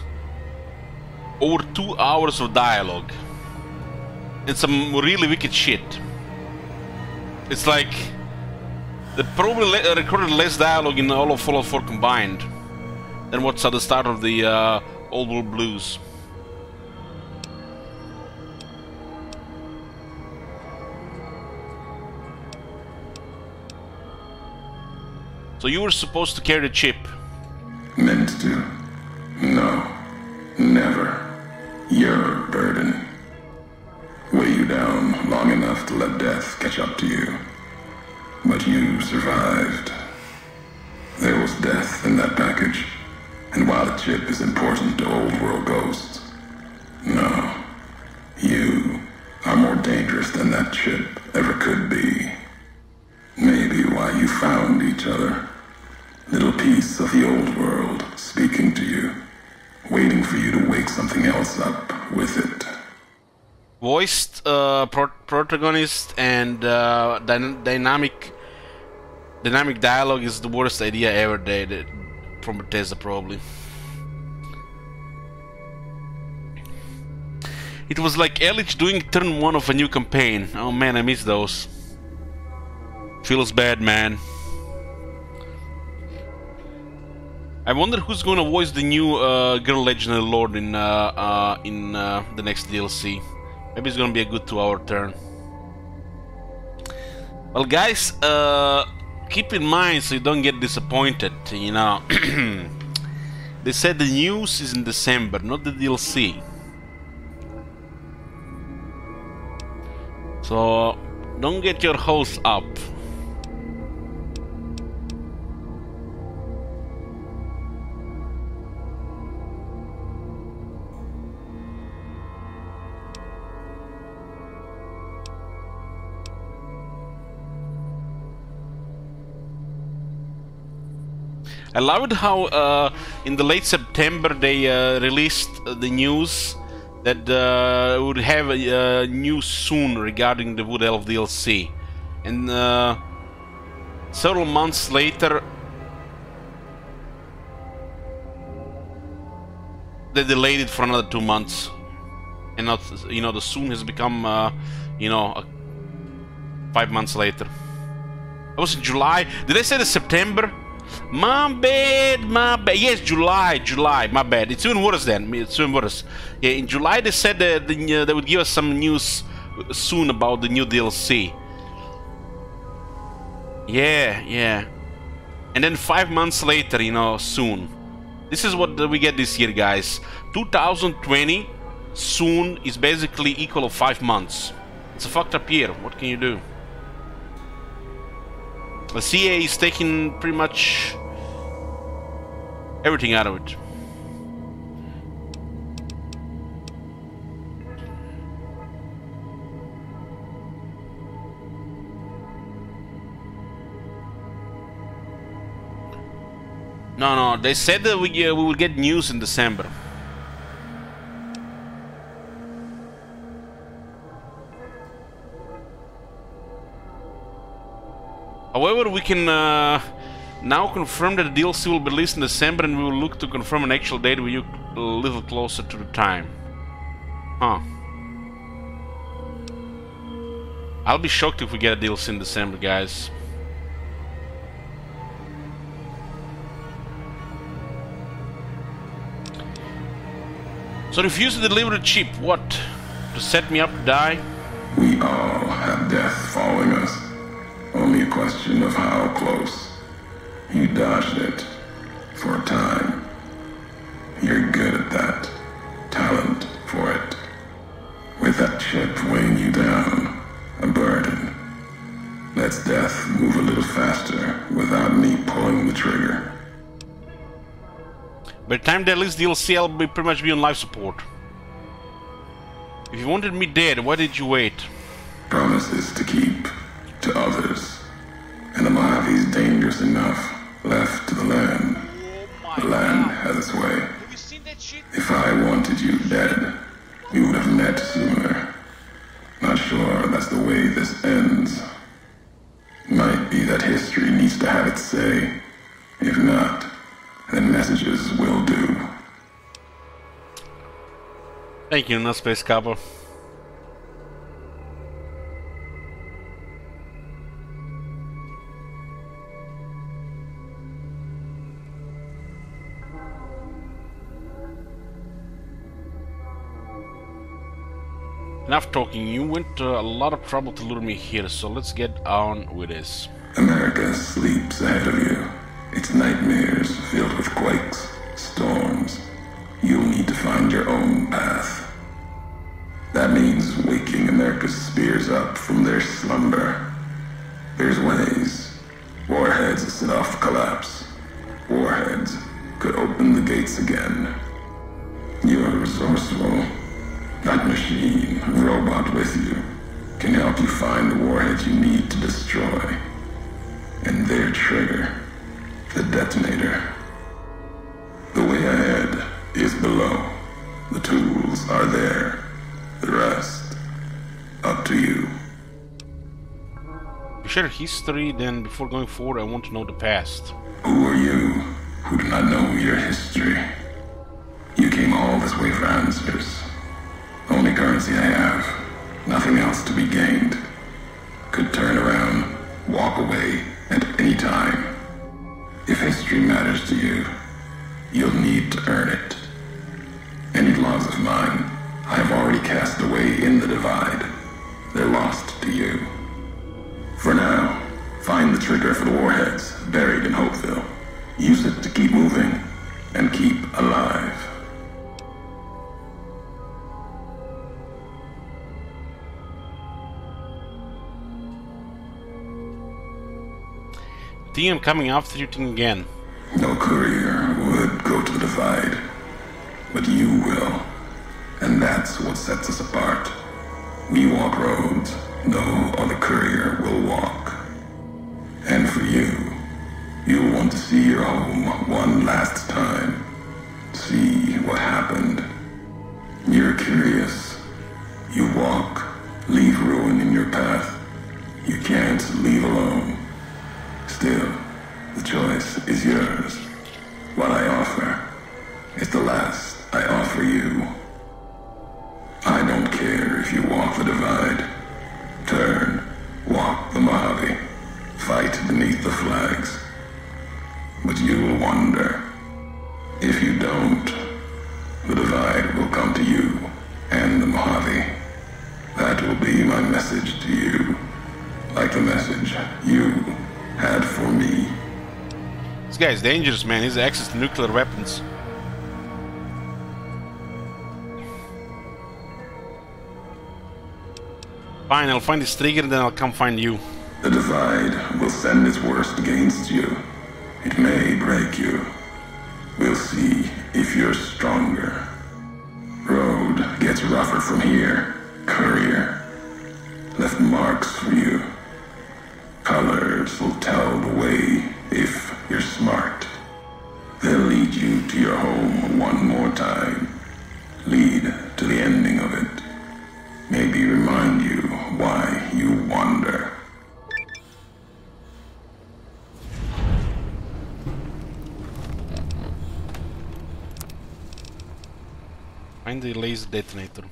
over 2 hours of dialogue and some really wicked shit. It's like they probably recorded less dialogue in all of Fallout 4 combined than what's at the start of the Old World Blues. So you were supposed to carry the chip. Meant to? No. Never. You're a burden. Weigh you down long enough to let death catch up to you. But you survived. There was death in that package. And while the chip is important to old world ghosts, no. You are more dangerous than that chip ever could be. Maybe why you found each other. Little piece of the old world speaking to you, waiting for you to wake something else up with it. Voiced protagonist and dynamic dialogue is the worst idea ever did from Bethesda, probably. It was like Elich doing turn 1 of a new campaign. Oh man, I miss those. Feels bad, man. I wonder who's gonna voice the new Girl Legendary Lord in the next DLC. Maybe it's gonna be a good 2-hour turn. Well, guys, keep in mind so you don't get disappointed. You know, they said the news is in December, not the DLC. So don't get your hopes up. I loved how in the late September they released the news that would have a news soon regarding the Wood Elf DLC, and several months later they delayed it for another 2 months, and not, you know, the soon has become 5 months later. That was in July. Did I say the September? My bad. Yes, July, my bad. It's even worse then. It's even worse. Yeah, in July they said that they would give us some news soon about the new DLC. Yeah. And then 5 months later, you know, soon. This is what we get this year, guys. 2020, soon is basically equal of 5 months. It's a fucked up year. What can you do? The CA is taking pretty much everything out of it. No, they said that we will get news in December. However, we can now confirm that the DLC will be released in December, and we will look to confirm an actual date with you a little closer to the time. Huh. I'll be shocked if we get a DLC in December, guys. So refuse to deliver the chip. What? To set me up to die? We all have death following us. Only a question of how close. You dodged it. For a time. You're good at that. Talent for it. With that chip weighing you down. A burden. Lets death move a little faster without me pulling the trigger. By the time they release DLC, I'll be pretty much be on life support. If you wanted me dead, why did you wait? Promises to keep to others. And the Mojave's dangerous enough left to the land. The land has its way. If I wanted you dead, we would have met sooner. Not sure that's the way this ends. Might be that history needs to have its say. If not, then messages will do. Thank you, no Space Copper. Enough talking, you went to a lot of trouble to lure me here, so let's get on with this. America sleeps ahead of you. Its nightmares filled with quakes, storms. You'll need to find your own path. That means waking America's spears up from their slumber. There's ways. Warheads set off collapse. Warheads could open the gates again. You're resourceful. That machine, robot with you, can help you find the warheads you need to destroy. And their trigger, the detonator. The way ahead is below. The tools are there. The rest, up to you. Share history, then before going forward, I want to know the past. Who are you who do not know your history? You came all this way for answers. Only currency I have. Nothing else to be gained. Could turn around, walk away at any time. If history matters to you, you'll need to earn it. Any laws of mine, I have already cast away in the divide. They're lost to you. For now, find the trigger for the warheads buried in Hopeville. Use it to keep moving and keep alive. I'm coming after you again. No courier would go to the divide, but you will. And that's what sets us apart. We walk roads no other courier will walk. And for you, you'll want to see your home one last time. See what happened. You're curious. You walk, leave ruin in your path. You can't leave alone. Still, the choice is yours. What I offer is the last I offer you. I don't care if you walk the divide. Turn, walk the Mojave, fight beneath the flags. But you'll wonder, if you don't, the divide will come to you and the Mojave. That will be my message to you, like the message you had for me. This guy is dangerous, man. He has access to nuclear weapons. Fine, I'll find this trigger, then I'll come find you. The divide will send its worst against you. It may break you. We'll see if you're stronger. Road gets rougher from here. Courier left marks for you. Colors will tell the way if you're smart. They'll lead you to your home one more time. Lead to the ending of it. Maybe remind you why you wander. Find the laser detonator.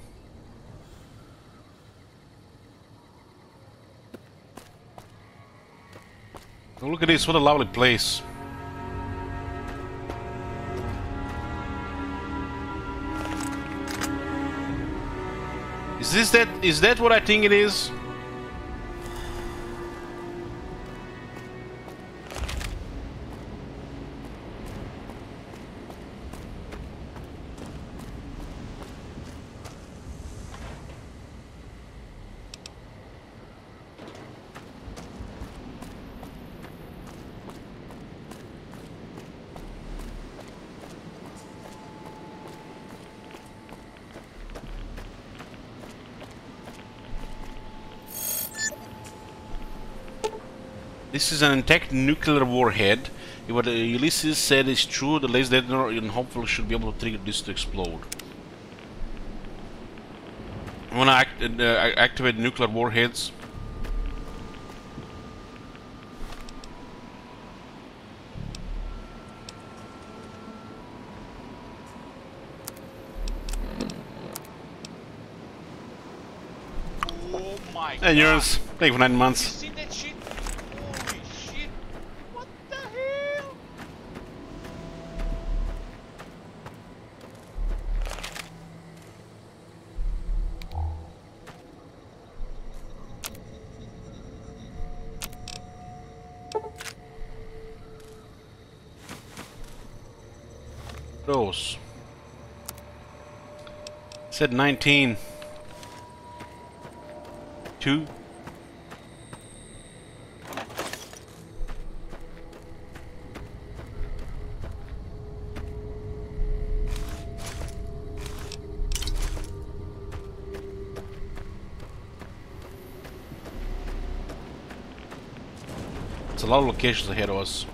Oh, look at this, what a lovely place. Is that what I think it is? This is an intact nuclear warhead. If what Ulysses said is true, the laser detonator and hopefully should be able to trigger this to explode. I want to activate nuclear warheads. Oh my god. Hey, yours. Thank you for 9 months. You see that shit? Holy shit. What the hell? Those. Said 19. 2. It's a lot of locations ahead of us.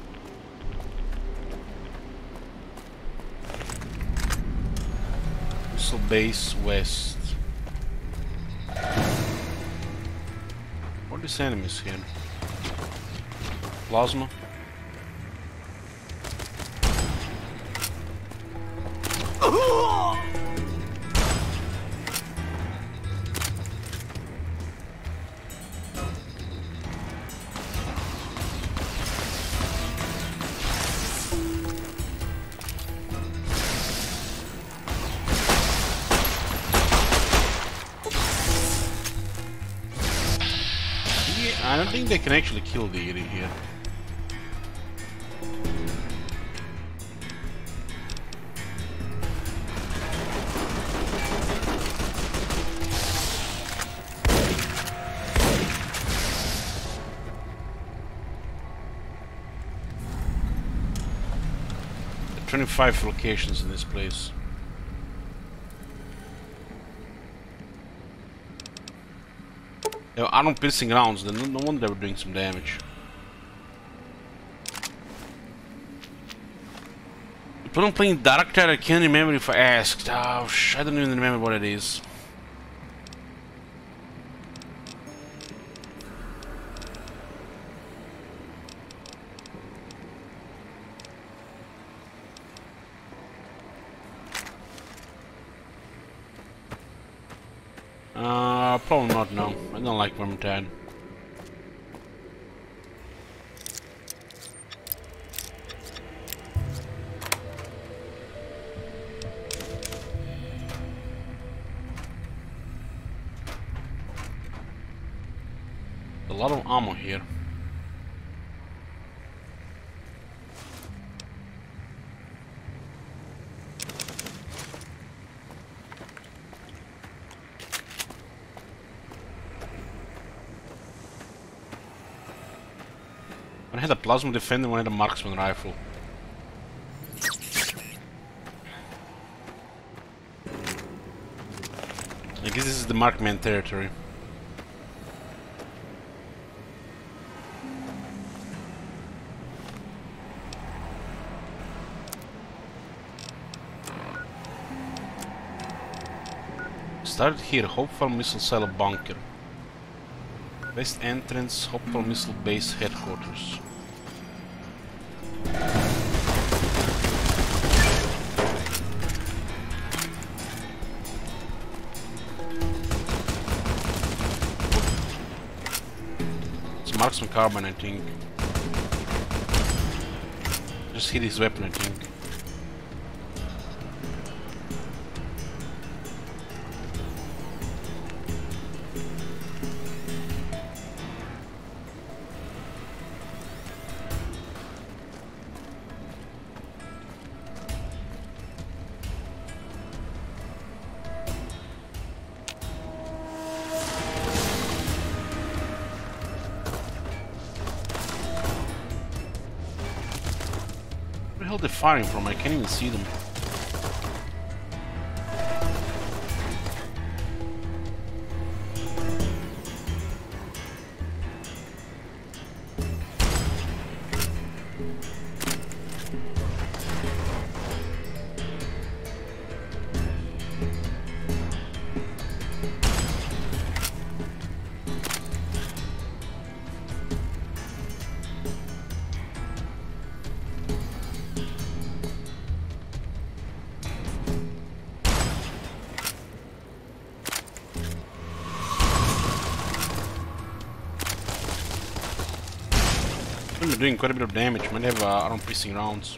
Missile base west. What are these enemies here? Plasma? I don't think they can actually kill the idiot here. There are 25 locations in this place. Armor piercing rounds, then no wonder we're doing some damage. If I'm playing Dark Tide, I can't remember if I asked. Oh, I don't even remember what it is. Probably not, no. I don't like Vermintide. A lot of ammo here. One had a plasma defender, one had a marksman rifle. I guess this is the markman territory. Started here, Hopewell Missile Silo Bunker. West entrance, Hopewell Missile Base headquarters. It's marksman carbine, I think. Just hit his weapon, I think. Where the hell are they firing from? I can't even see them. They're doing quite a bit of damage. Might have arm-piercing rounds.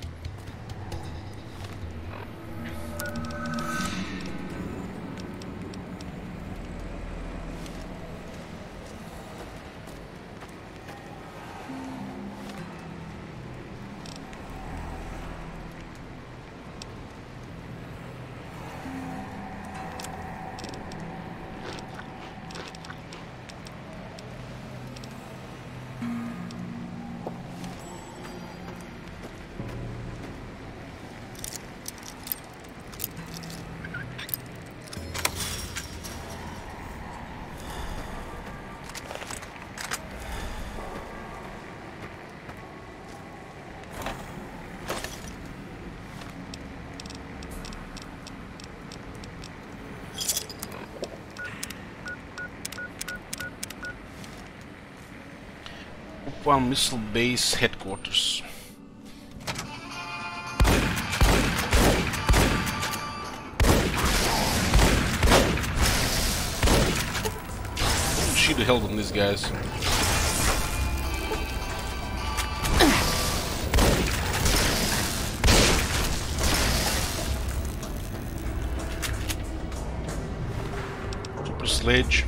Hopewell Missile Base headquarters. Shoot the hell on these guys. Super sledge.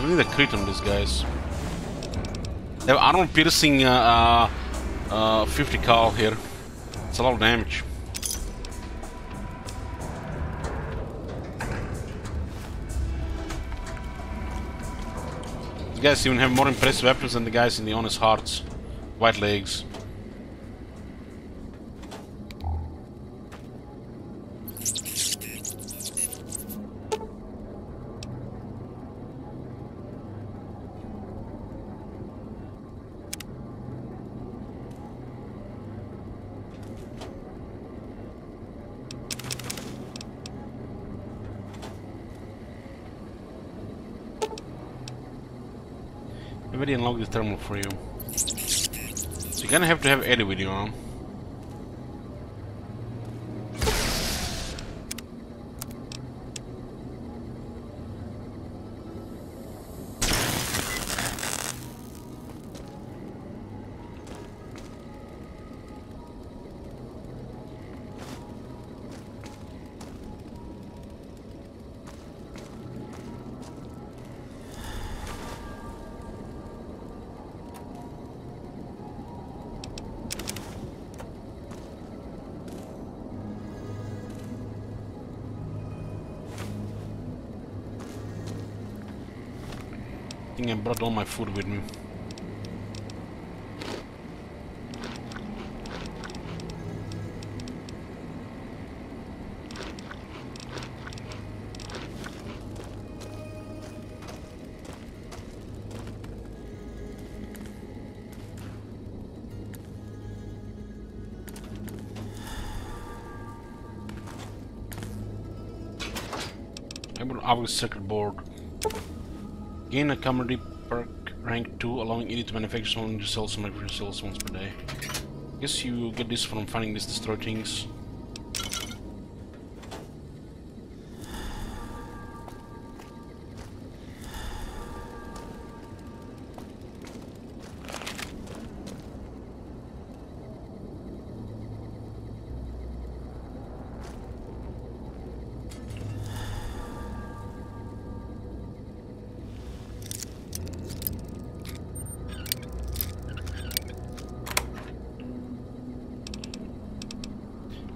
We need a crit on these guys. They have armor piercing 50 cal here. It's a lot of damage. These guys even have more impressive weapons than the guys in the Honest Hearts. White legs. I've already unlocked the terminal for you. So you're gonna have to have Eddie with you, huh? I think I brought all my food with me. Cyber obvious circuit board. Gain a commodity perk rank 2, allowing ED to manufacture some cells and manufacture cells once per day. Guess you get this from finding these destroy things.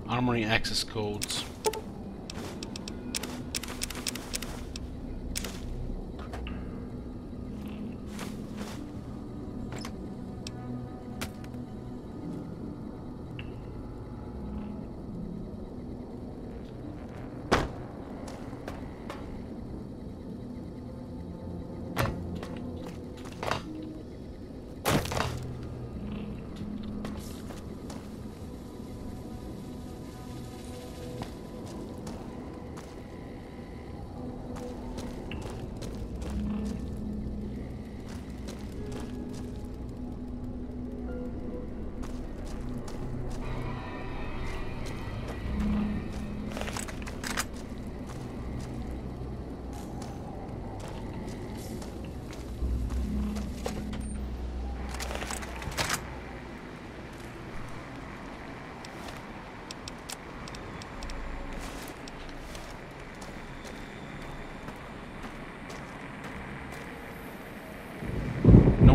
Armory access codes.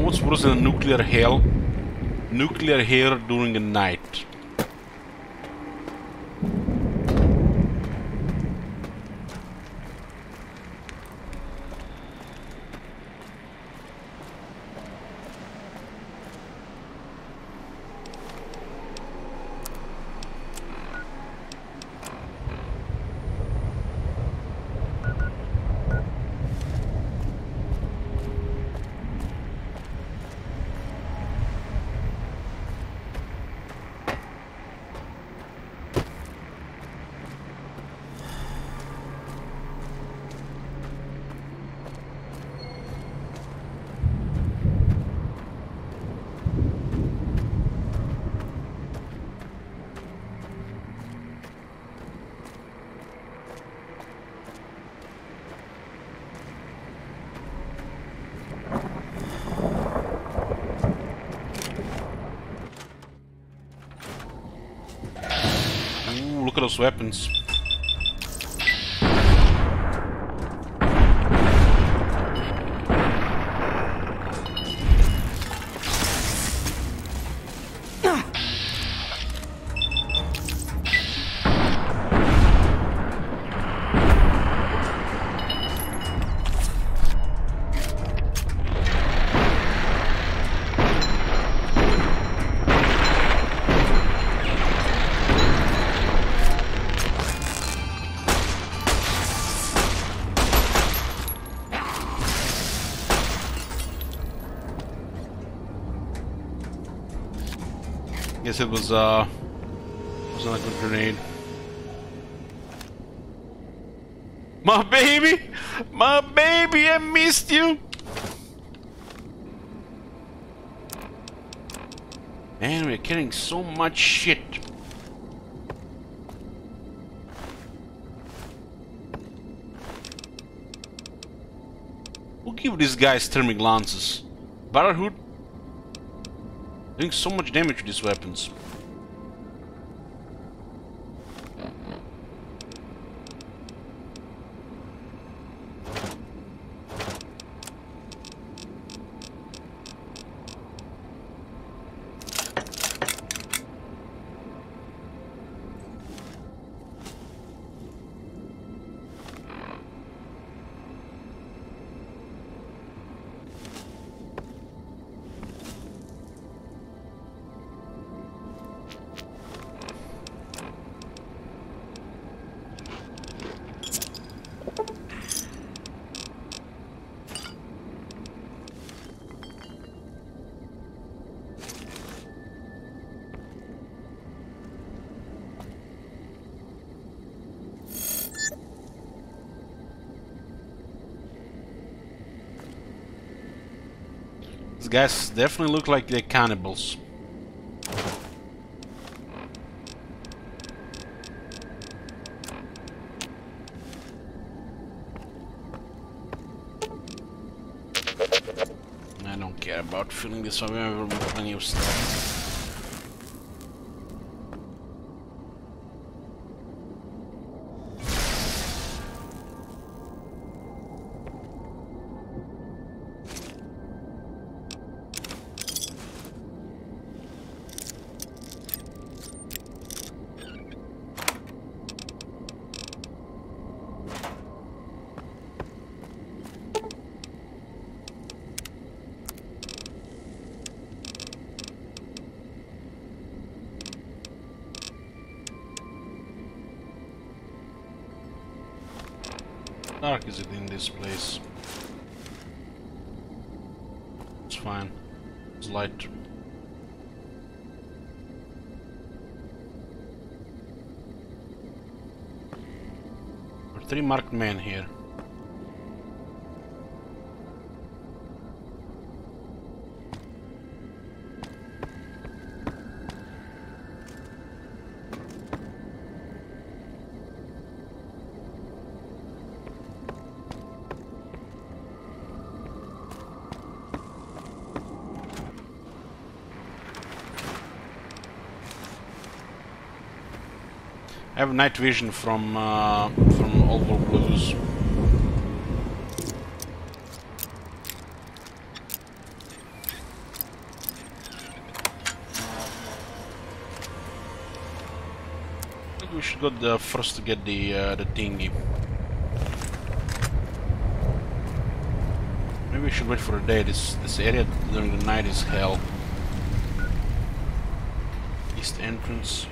What's worse than a nuclear hail? Nuclear hail during the night. Ooh, look at those weapons. Guess it was not a good grenade. My baby! My baby, I missed you! Man, we're carrying so much shit. Who give these guys thermic lances? Brotherhood? Doing so much damage to these weapons. guys definitely look like they're cannibals. I don't care about filling this over with plenty of stuff. Dark is it in this place? It's fine. It's light. There are 3 marked men here. I have night vision from Old World Blues. I think we should go first to get the thingy. Maybe we should wait for a day. This area during the night is hell. East entrance.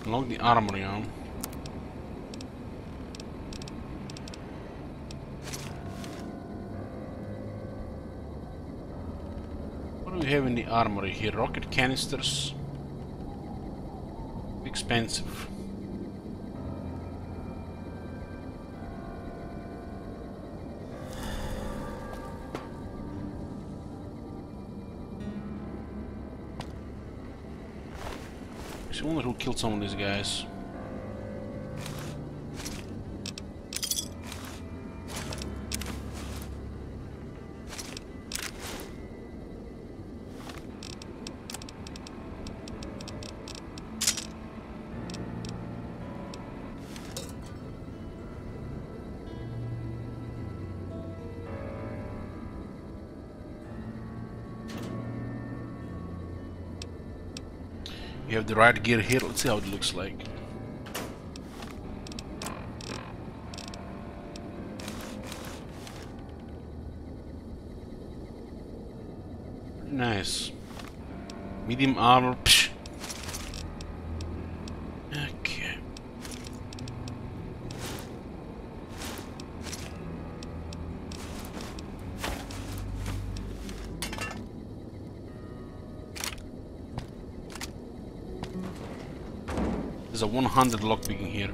Unlock the armory on. What do we have in the armory here? Rocket canisters. Expensive. I wonder who killed some of these guys. You have the right gear here. Let's see how it looks like. Nice. Medium armor. Psh. Okay. There's a 100 lockpicking here.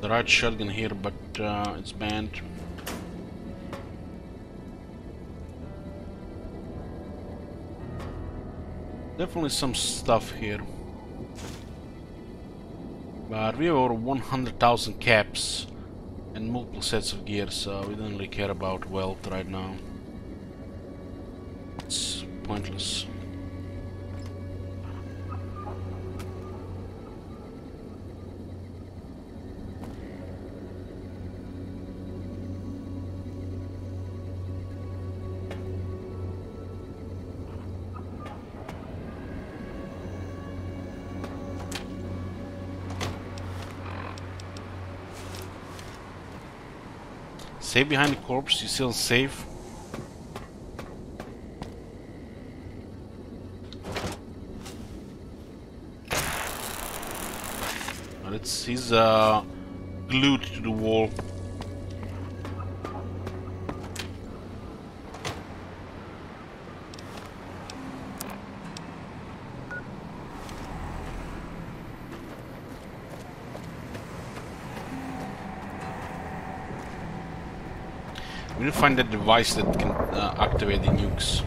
The right shotgun here, but it's banned. Definitely some stuff here. But we have over 100,000 caps and multiple sets of gear, so we don't really care about wealth right now. It's pointless. Stay behind the corpse, you still safe. But he's glued to the wall. We need to find that device that can activate the nukes.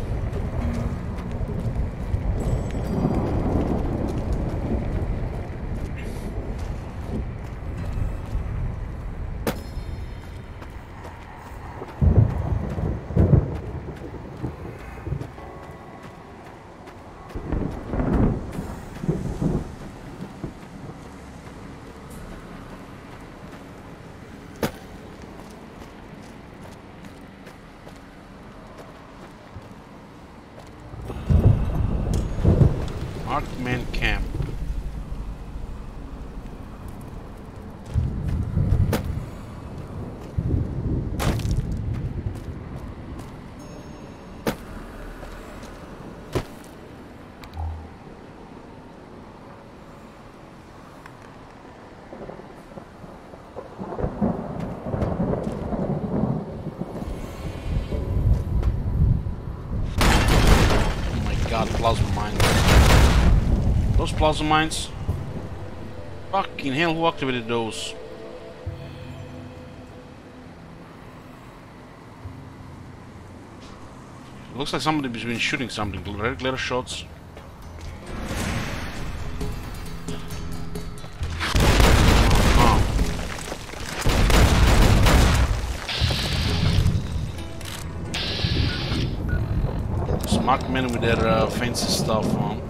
Markman camp. Oh my god, plasma mines. Those plasma mines? Fucking hell, who activated those? Looks like somebody's been shooting something. Regular shots. Smart men with their fancy stuff on.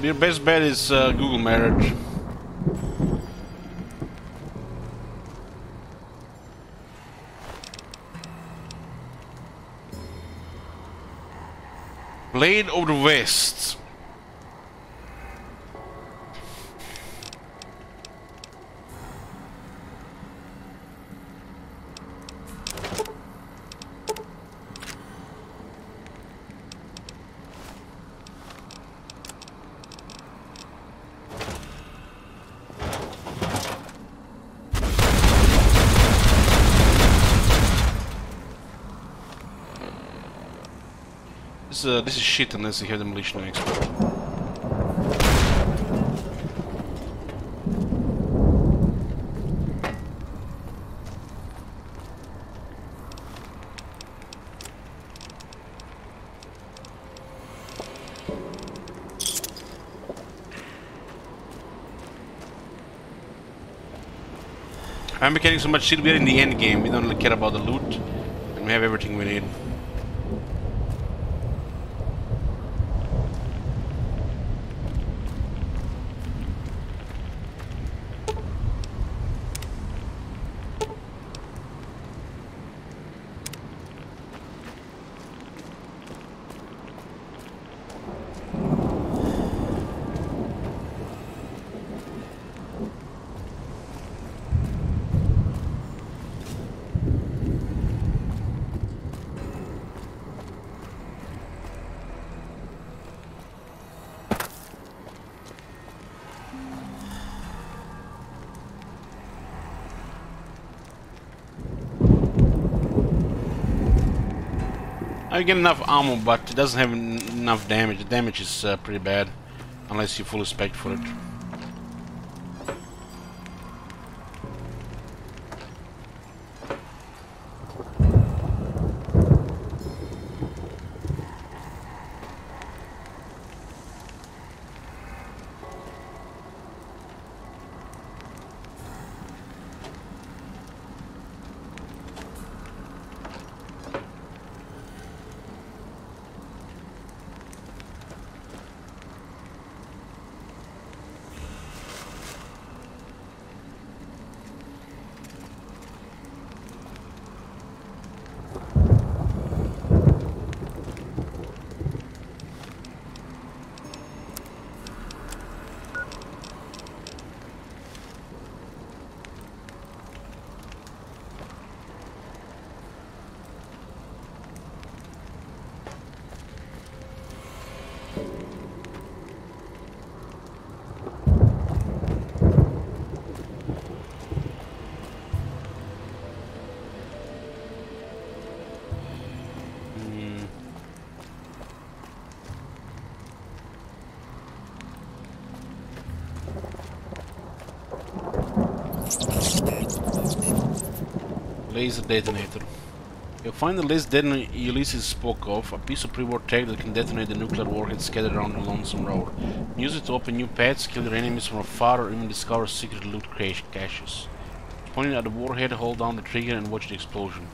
Your best bet is Google Marriage. Blade of the West. This is shit unless you have demolition expert. I'm getting so much shit. We're in the end game. We don't really care about the loot, and we have everything we need. I get enough ammo, but it doesn't have enough damage. The damage is pretty bad, unless you fully spec for it. Laser detonator. You'll find the laser detonator Ulysses spoke of, a piece of pre-war tech that can detonate the nuclear warheads scattered around the Lonesome Road. Use it to open new paths, kill your enemies from afar, or even discover secret loot caches. Pointing at the warhead, hold down the trigger and watch the explosion.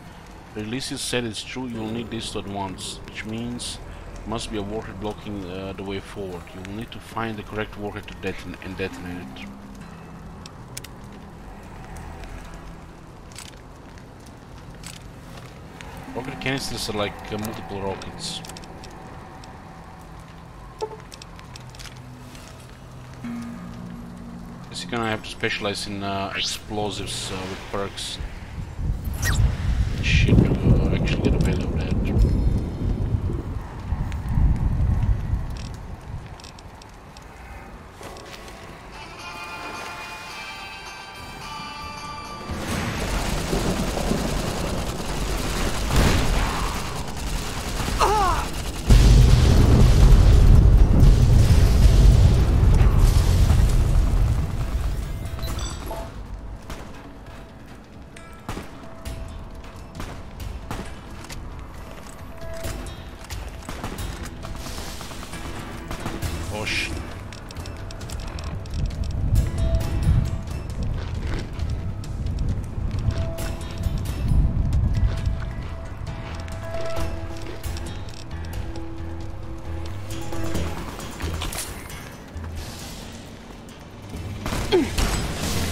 Ulysses said it's true, you will need this to advance, which means there must be a warhead blocking the way forward. You will need to find the correct warhead to detonate it. Rocket canisters are like multiple rockets. Guess you're gonna have to specialize in explosives with perks. Shit, actually get a value of that.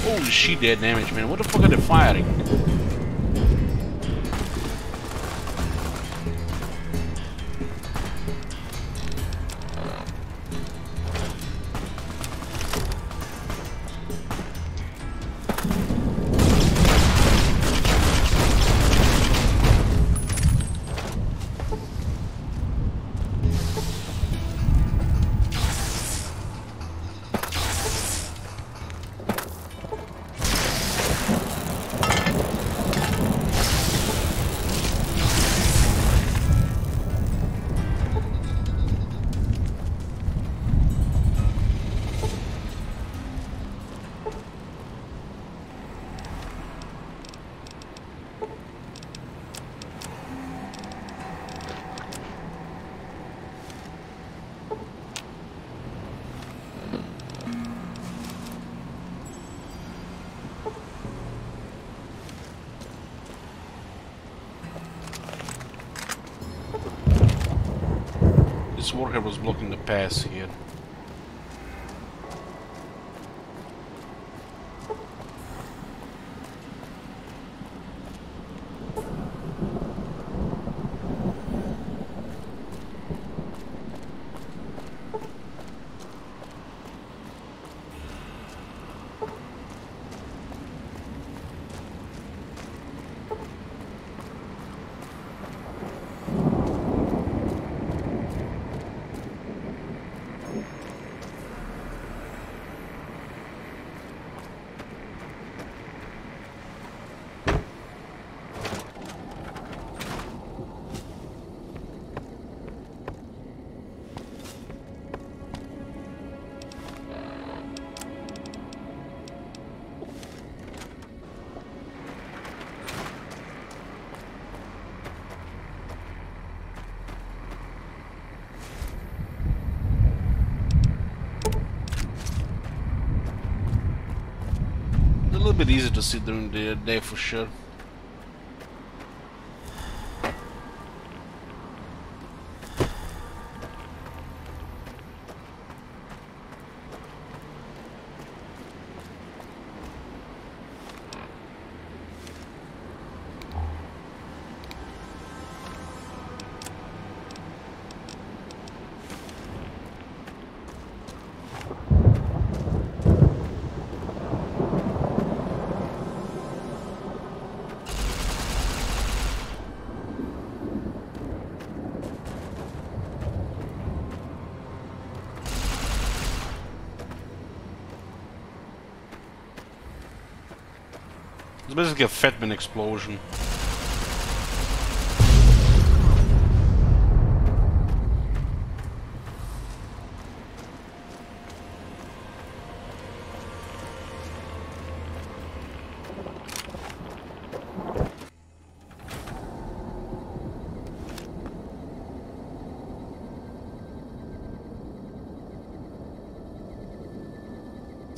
Holy shit, dead damage, man. What the fuck are they firing? This warhead was blocking the pass here. A little bit easier to see during the day for sure. It's basically a Fatman explosion.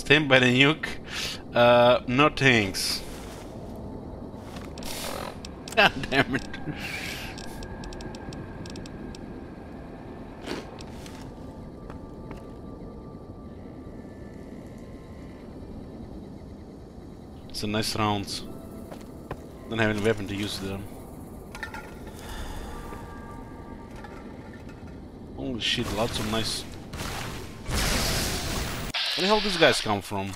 Stand by the nuke. No thanks. God damn it. It's a nice rounds. Don't have any weapon to use them. Holy shit, lots of nice. Where the hell these guys come from?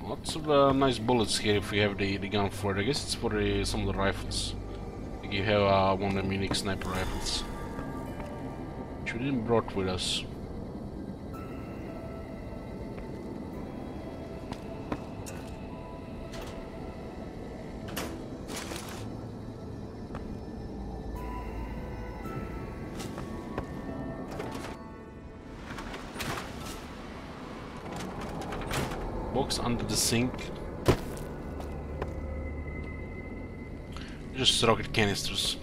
Lots of nice bullets here if you have the gun for it. I guess it's for some of the rifles. Like you have one of the unique sniper rifles. Which we didn't brought with us. Box under the sink. Just rocket canisters.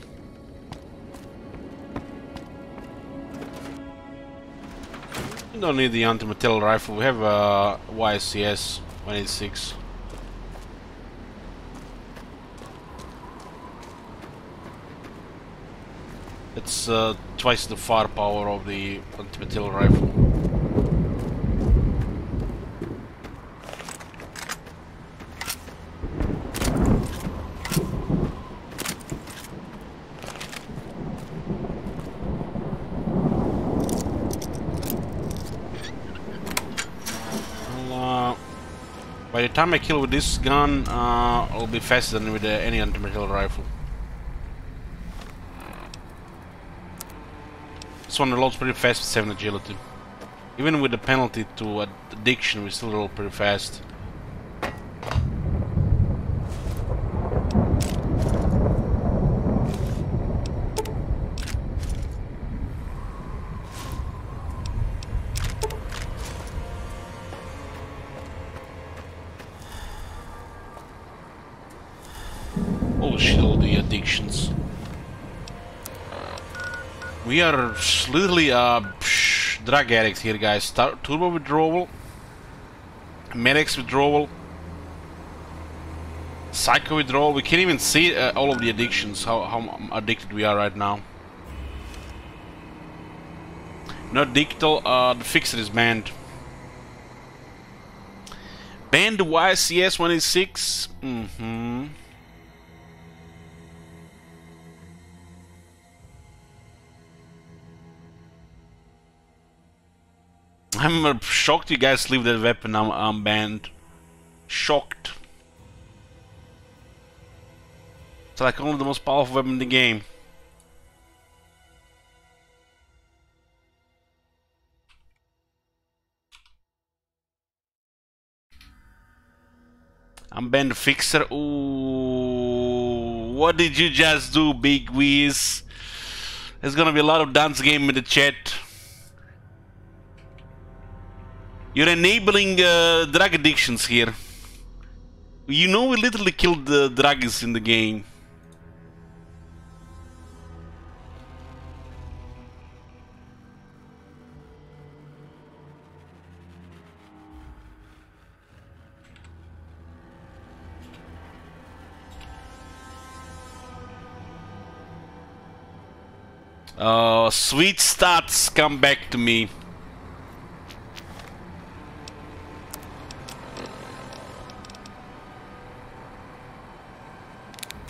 We don't need the anti-material rifle. We have a YSCS 186. It's twice the firepower of the anti-material rifle. By the time I kill with this gun, I'll be faster than with any anti-material rifle. This one reloads pretty fast with 7 agility. Even with the penalty to addiction, we still roll pretty fast. Oh shit, all the addictions. We are literally drug addicts here, guys. Turbo withdrawal, medics withdrawal, psycho withdrawal. We can't even see all of the addictions, how addicted we are right now. Not digital, the fixer is banned. Banned the YCS 186. I'm shocked you guys leave that weapon. I'm banned. Shocked. It's like only the most powerful weapon in the game. I'm banned fixer. Ooh, what did you just do, Big Wiz? There's gonna be a lot of dance game in the chat. You're enabling drug addictions here. You know we literally killed the drugs in the game. Sweet stats come back to me.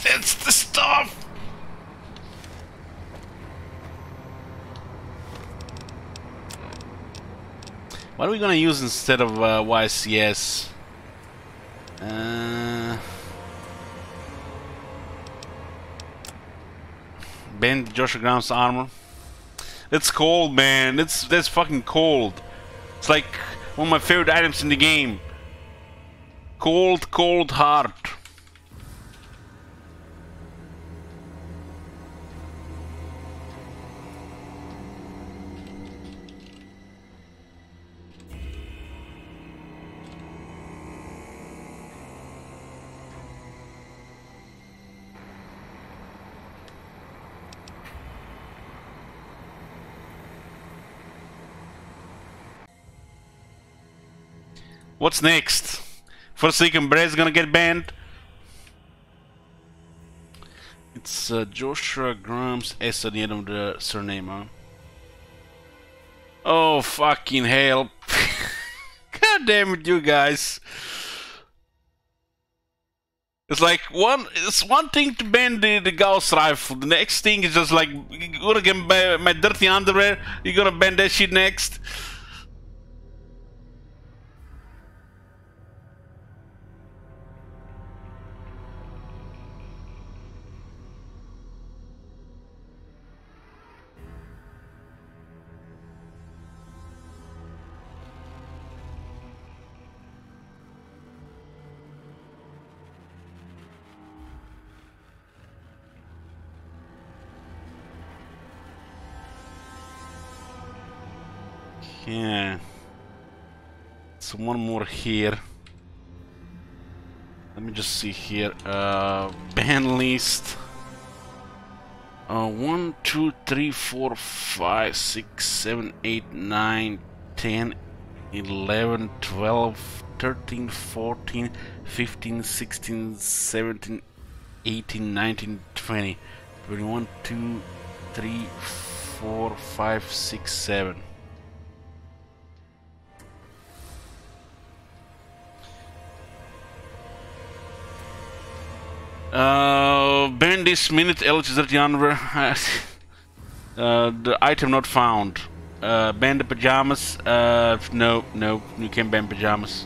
That's the stuff! What are we gonna use instead of YCS? Bend Joshua Graham's armor. It's cold, man. That's fucking cold. It's like one of my favorite items in the game. Cold, cold heart. What's next? Forsaken Bread's gonna get banned. It's Joshua Graham's S at the end of the surname, huh? Oh, fucking hell. God damn it, you guys. It's like it's one thing to ban the Gauss rifle. The next thing is just like, you're gonna get my dirty underwear. You're gonna ban that shit next. Yeah. So one more here. Let me just see here. Ban list. 1, 2, 3, 4, 5, 6, 7, 8, 9, 10, 11, 12, 13, 14, 15, 16, 17, 18, 19, 20, 21, 2, 3, 4, 5, 6, 7. Ban this minute eligibility underwear. The item not found. Ban the pajamas. No, you can't ban pajamas.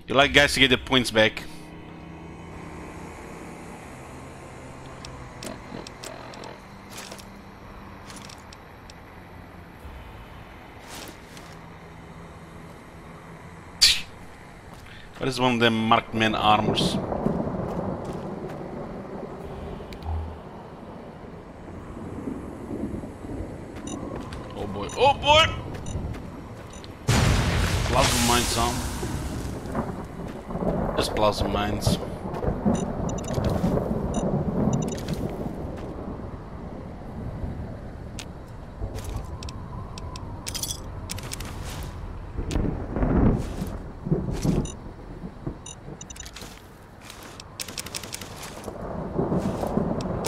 You like guys to get the points back. What is one of them marked men armors? Oh boy, oh boy! Plasma mines on. Just plasma mines.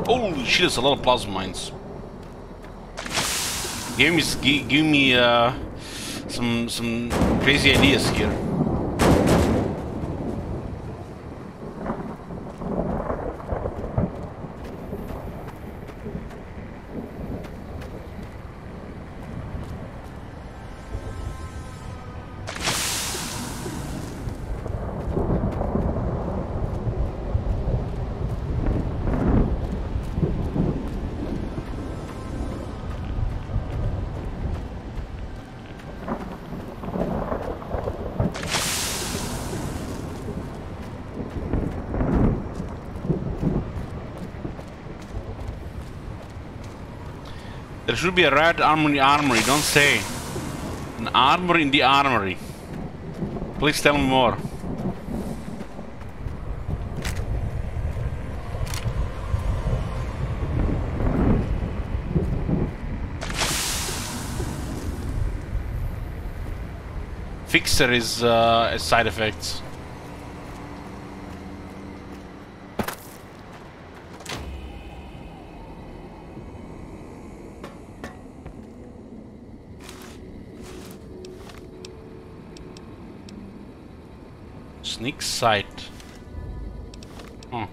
Holy shit, there's a lot of plasma mines. Give me some crazy ideas here. There should be a red armor in the armory, don't say. An armor in the armory. Please tell me more. Fixer is a side effect. Sneak sight. Huh.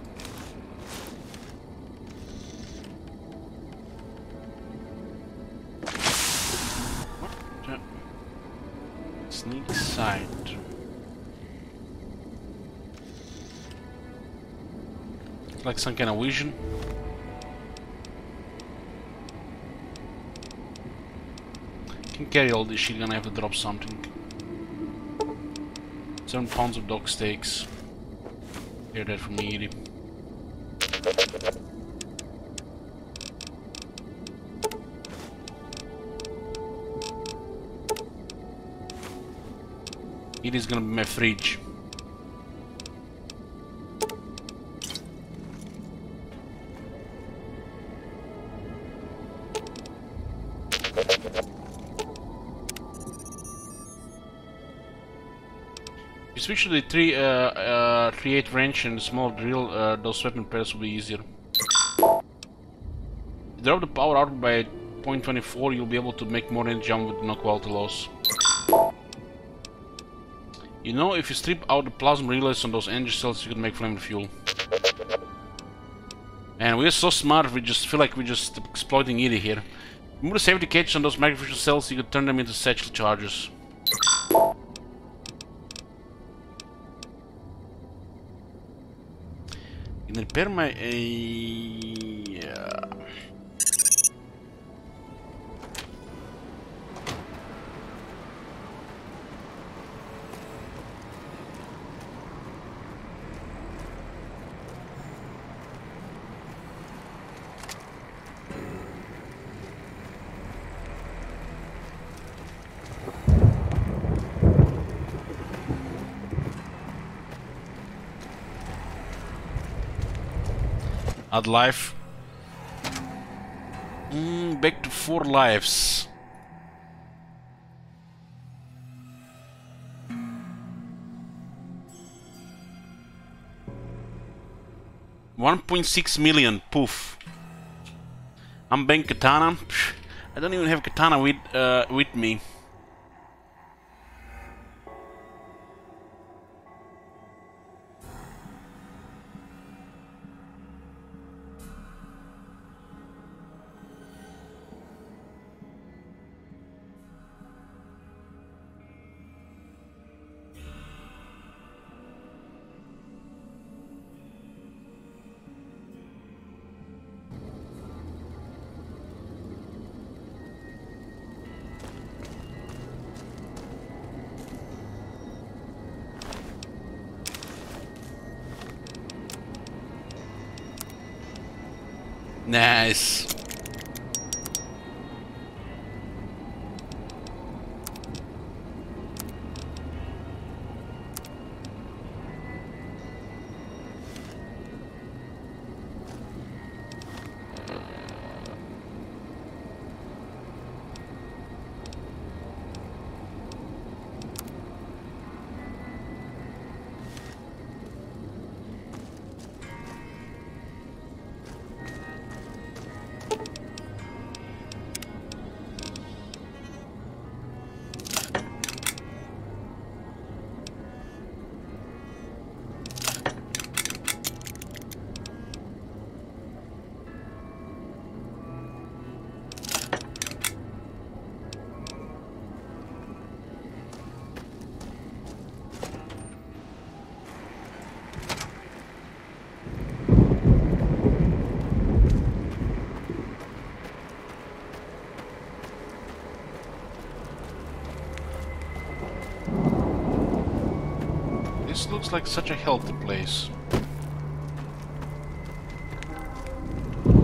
Like some kind of vision. Can carry all this shit, gonna have to drop something. 7 pounds of dog steaks. Hear that from me, Edie. It is gonna be my fridge. If you switch to the 3/8 wrench and small drill, those weapon pairs will be easier. Drop the power out by 0.24, you'll be able to make more range jump with no quality loss. You know, if you strip out the plasma relays on those energy cells, you can make flame fuel. And we're so smart, we just feel like we're just exploiting Edie here. Remove the safety cages on those magnification cells, you can turn them into satchel charges. You can repair my... Add life. Back to 4 lives. $1.6 million. Poof. I'm bank katana. I don't even have katana with me. Nice. This looks like such a healthy place.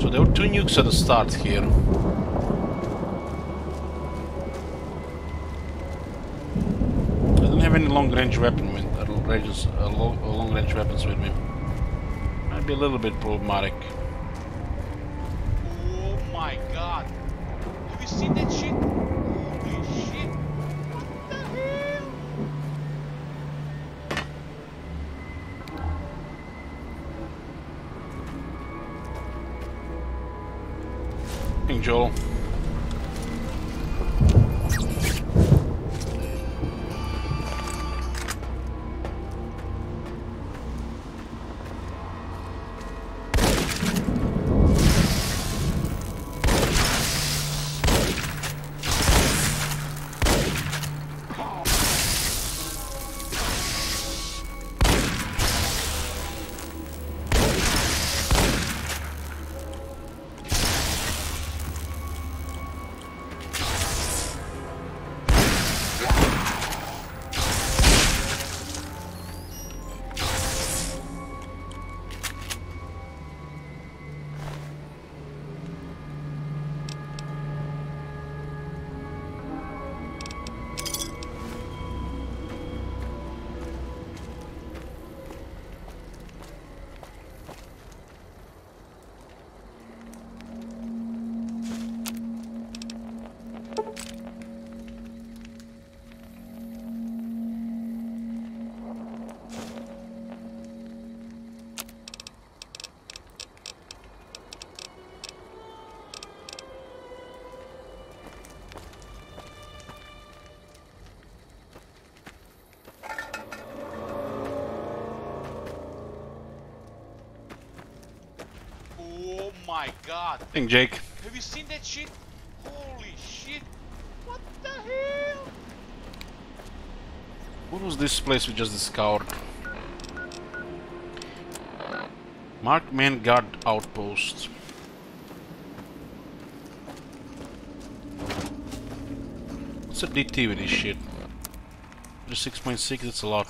So there were 2 nukes at the start here. I don't have any long-range weapon with long-range weapons with me. Might be a little bit problematic. Oh my god! Have you seen that shit? Holy shit! What the hell? King Joel. my god. I think Jake. Have you seen that shit? Holy shit. What the hell? What was this place we just discovered? Markman Guard Outpost. What's a DT with this shit? Just 6.6, that's a lot.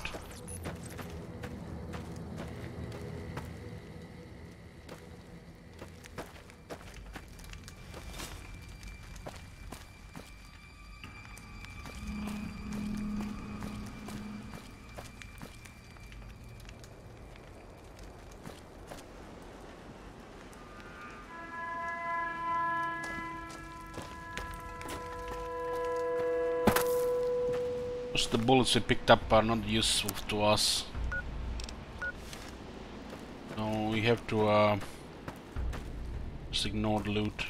The bullets we picked up are not useful to us. No, we have to just ignore the loot.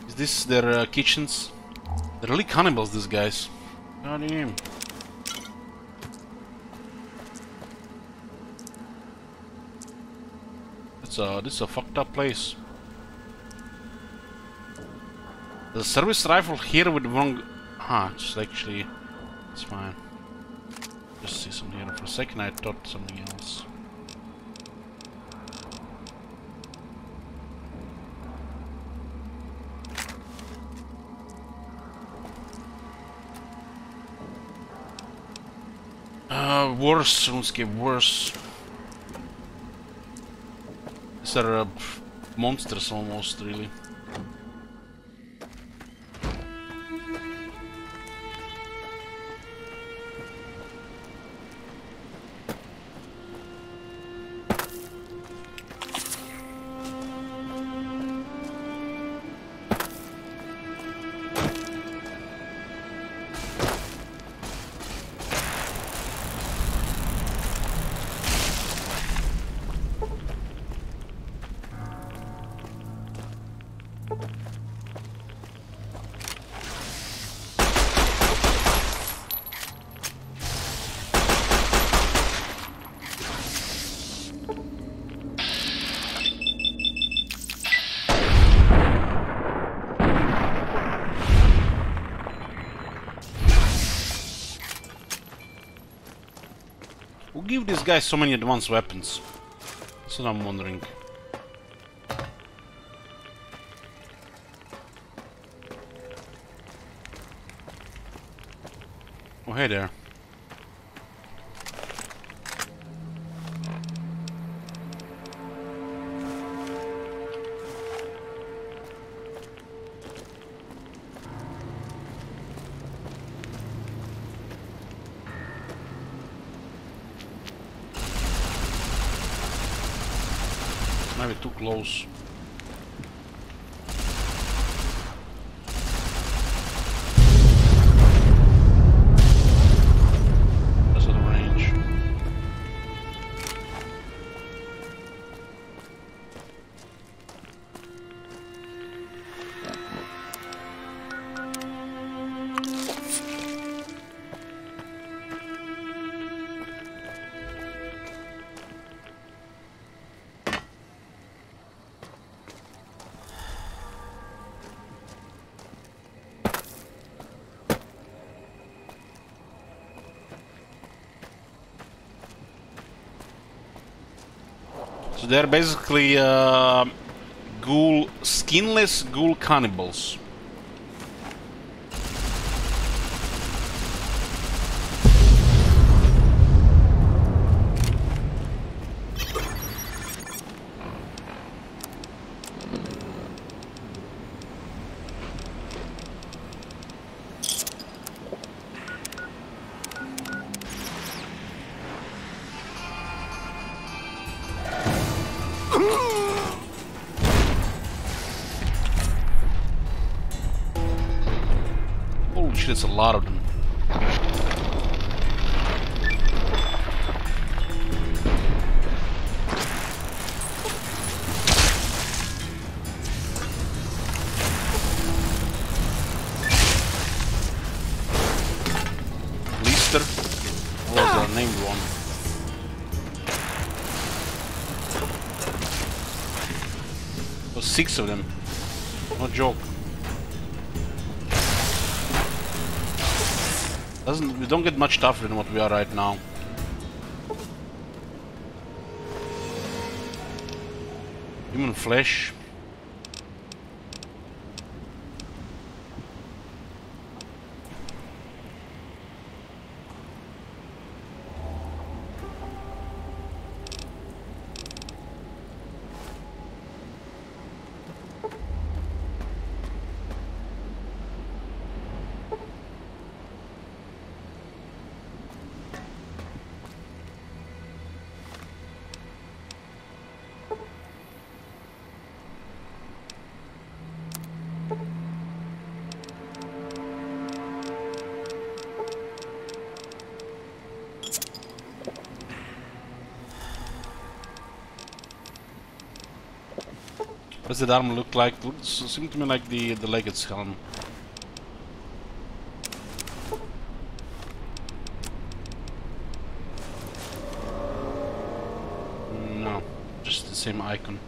Is this their kitchens? They're really cannibals, these guys. God damn. This is a fucked up place. The service rifle here with wrong... it's actually... It's fine. Just see something here. For a second I thought something else. Worse, RuneScape, worse. These are monsters almost, really. Who give these guys so many advanced weapons? That's what I'm wondering. Oh, hey there. Maybe too close. That's out of range. So they're basically skinless ghoul cannibals. Holy shit, it's a lot of them. Fester. What was the named one? There was 6 of them. No joke. We don't get much tougher than what we are right now. Human flesh. What does that arm look like? It seems to me like the Legate's helm. No, just the same icon.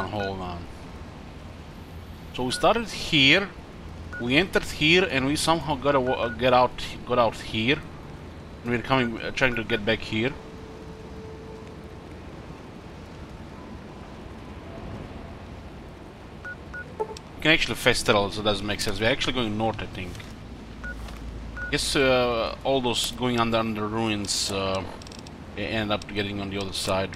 Hold on. So we started here, we entered here, and we somehow got out here. And we're trying to get back here. We can actually fast travel, so it doesn't make sense. We're actually going north, I think. I guess all those going under ruins end up getting on the other side.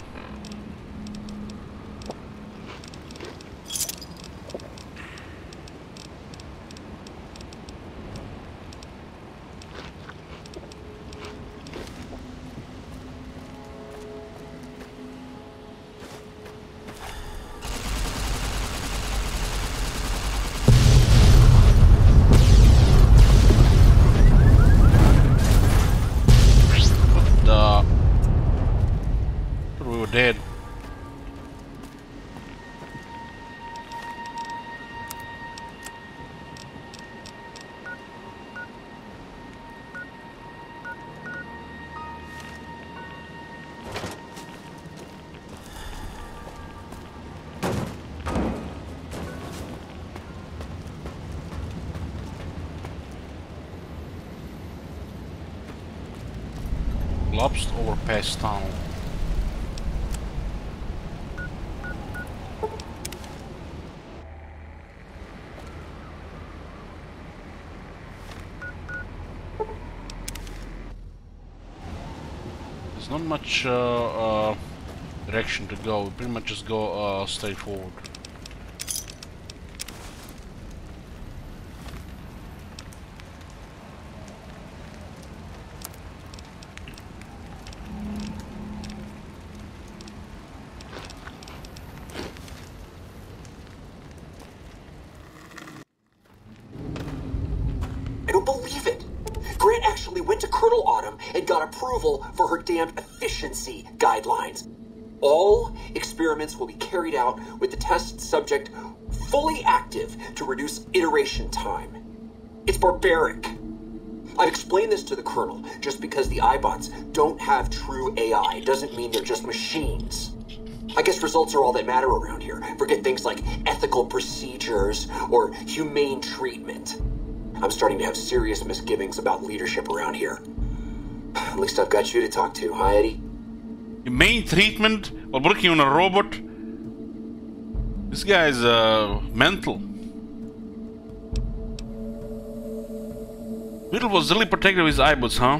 Dead. Lost overpass tunnel. Not much direction to go. We pretty much just go straight forward. I don't believe it. Grant actually went to Colonel Autumn and got approval for her damned efficiency guidelines. All experiments will be carried out with the test subject fully active to reduce iteration time. It's barbaric. I've explained this to the Colonel. Just because the iBots don't have true AI doesn't mean they're just machines. I guess results are all that matter around here. Forget things like ethical procedures or humane treatment. I'm starting to have serious misgivings about leadership around here. At least I've got you to talk to, huh, Eddie? Humane treatment while working on a robot? This guy's mental. Whittle was really protective of his iBots, huh?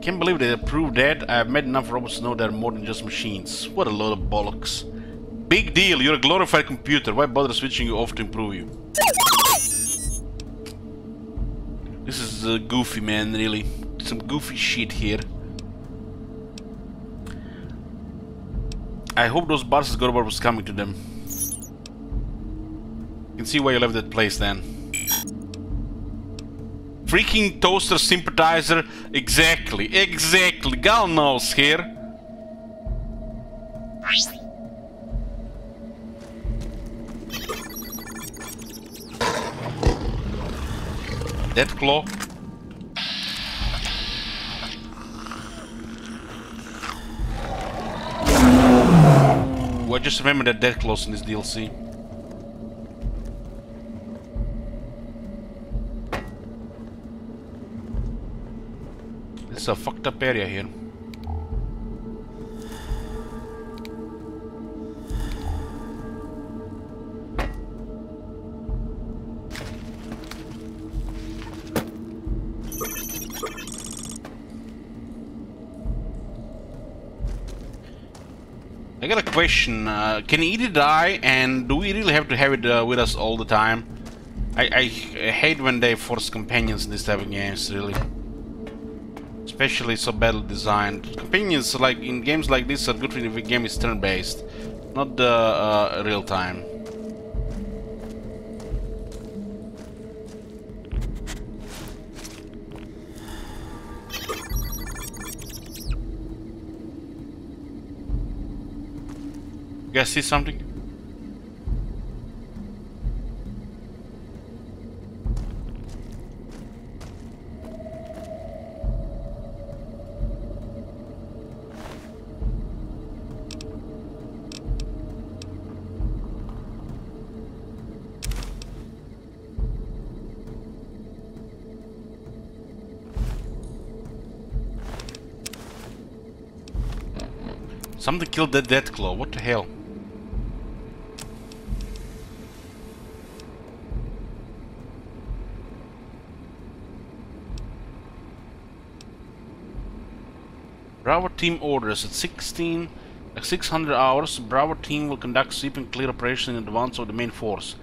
Can't believe they approved that. I have met enough robots to know they're more than just machines. What a load of bollocks. Big deal, you're a glorified computer. Why bother switching you off to improve you? This is goofy, man, really. Some goofy shit here. I hope those bosses got what was coming to them. You can see why you left that place then. Freaking toaster sympathizer. Exactly, exactly. Gal knows here. Dead claw. I just remember that dead claws in this DLC. It's a fucked up area here. I got a question. Can Edie die, and do we really have to have it with us all the time? I hate when they force companions in this type of games, really. Especially so badly designed. Companions, like in games like this, are good if the game is turn-based, not real time. You guys see something? Something killed that Deathclaw. What the hell? Bravo team orders at 600 hours. Bravo team will conduct sweep and clear operation in advance of the main force.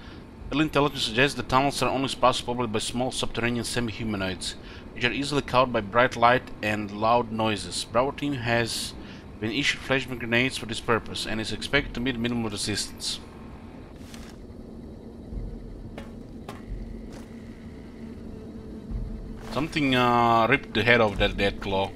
Early intelligence suggests the tunnels are only passed probably by small subterranean semi-humanoids, which are easily caught by bright light and loud noises. Bravo team has been issued flashbang grenades for this purpose and is expected to meet minimal resistance. Something ripped the head off that Deathclaw.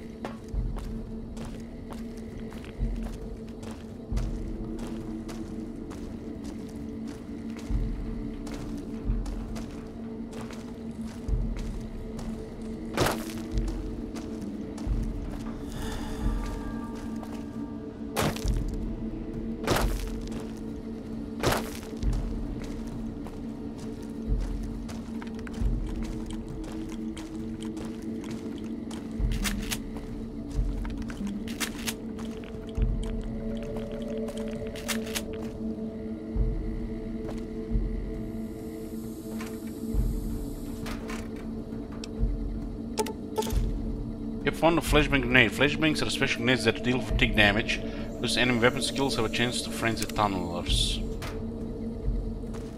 You found a flashbang grenade. Flashbangs are special grenades that deal fatigue damage, whose enemy weapon skills have a chance to frenzy tunnelers.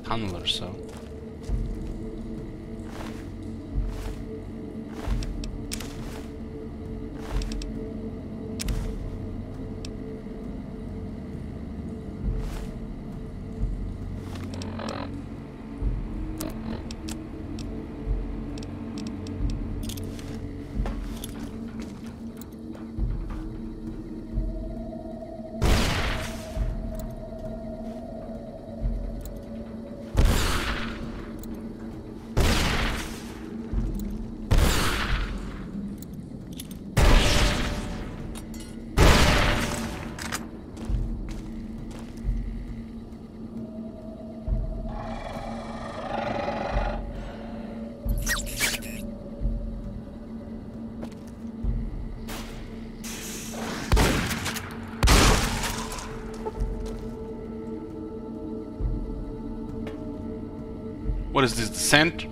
Tunnelers, so. What is this, descent?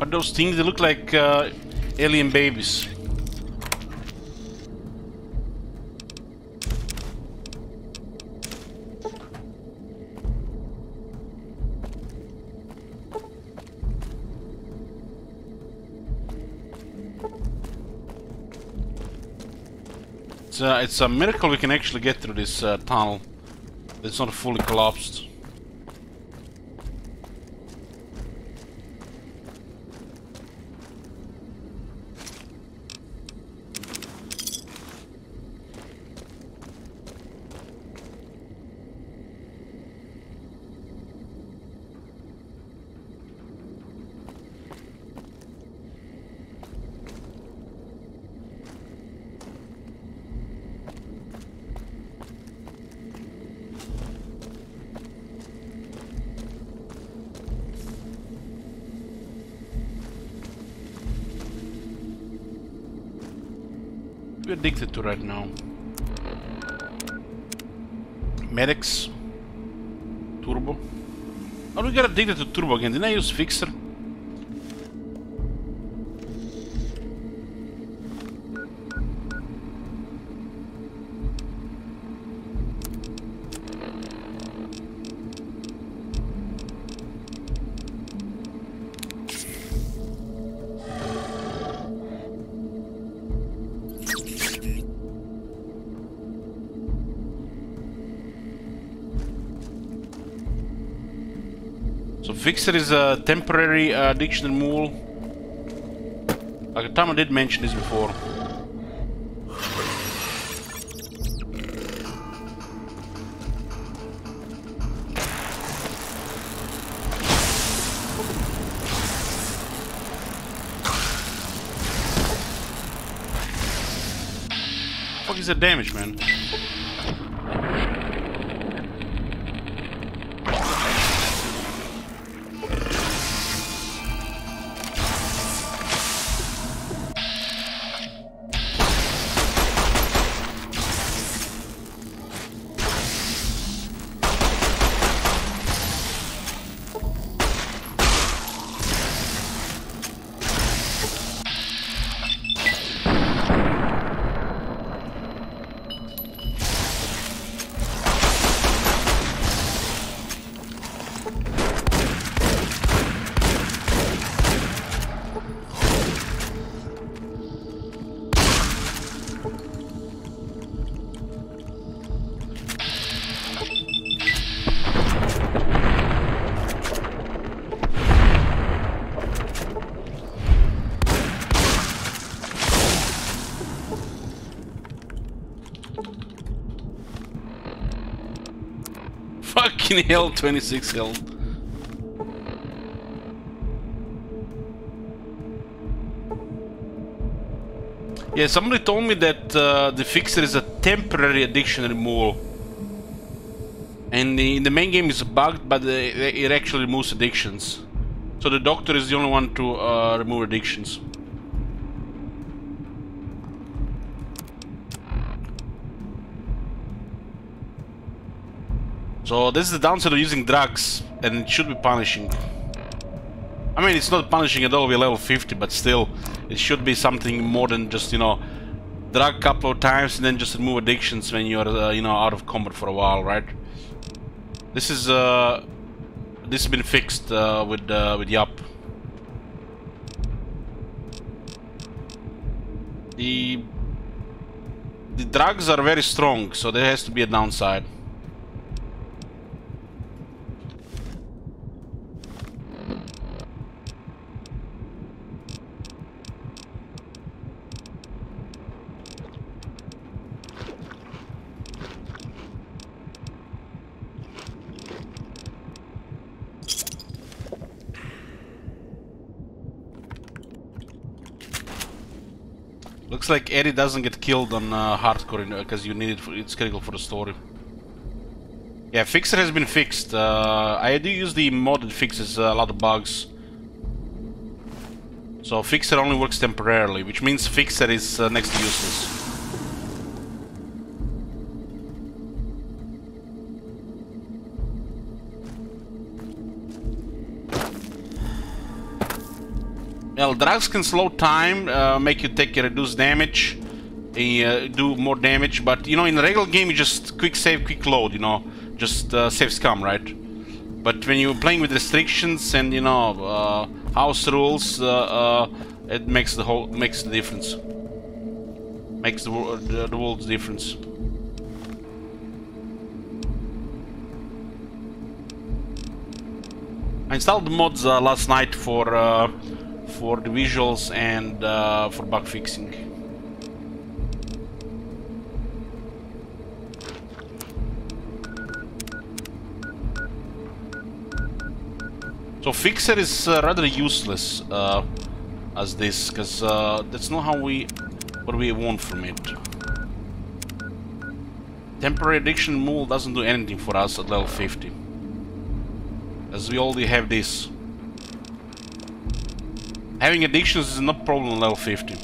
What are those things? They look like alien babies. It's a miracle we can actually get through this tunnel. It's not fully collapsed. We're addicted to right now. Medics. Turbo. How do we get addicted to turbo again? Didn't I use fixer? So fixer is a temporary addiction removal. Like Tama did mention this before. Fuck is that damage, man? Fucking hell, 26 health. Yeah, somebody told me that the fixer is a temporary addiction removal. And in the main game is bugged, but it actually removes addictions. So the doctor is the only one to remove addictions. So this is the downside of using drugs, and it should be punishing. I mean, it's not punishing at all, we're level 50, but still, it should be something more than just, you know, drug a couple of times and then just remove addictions when you're, you know, out of combat for a while, right? This is, this has been fixed with Yup. The drugs are very strong, so there has to be a downside. Looks like Eddie doesn't get killed on hardcore because you need it for, it's critical for the story. Yeah, fixer has been fixed. I do use the mod that fixes a lot of bugs. So fixer only works temporarily, which means fixer is next to useless. Well, drugs can slow time, make you take a reduced damage, do more damage, but you know, in a regular game you just quick save, quick load, you know, just save scum, right? But when you're playing with restrictions and you know house rules, it makes the difference, makes the world's difference. I installed the mods last night for the visuals and for bug fixing. So Fixer is rather useless as this, because that's not what we want from it. Temporary addiction removal doesn't do anything for us at level 50, as we already have this. Having addictions is not a problem at level 50.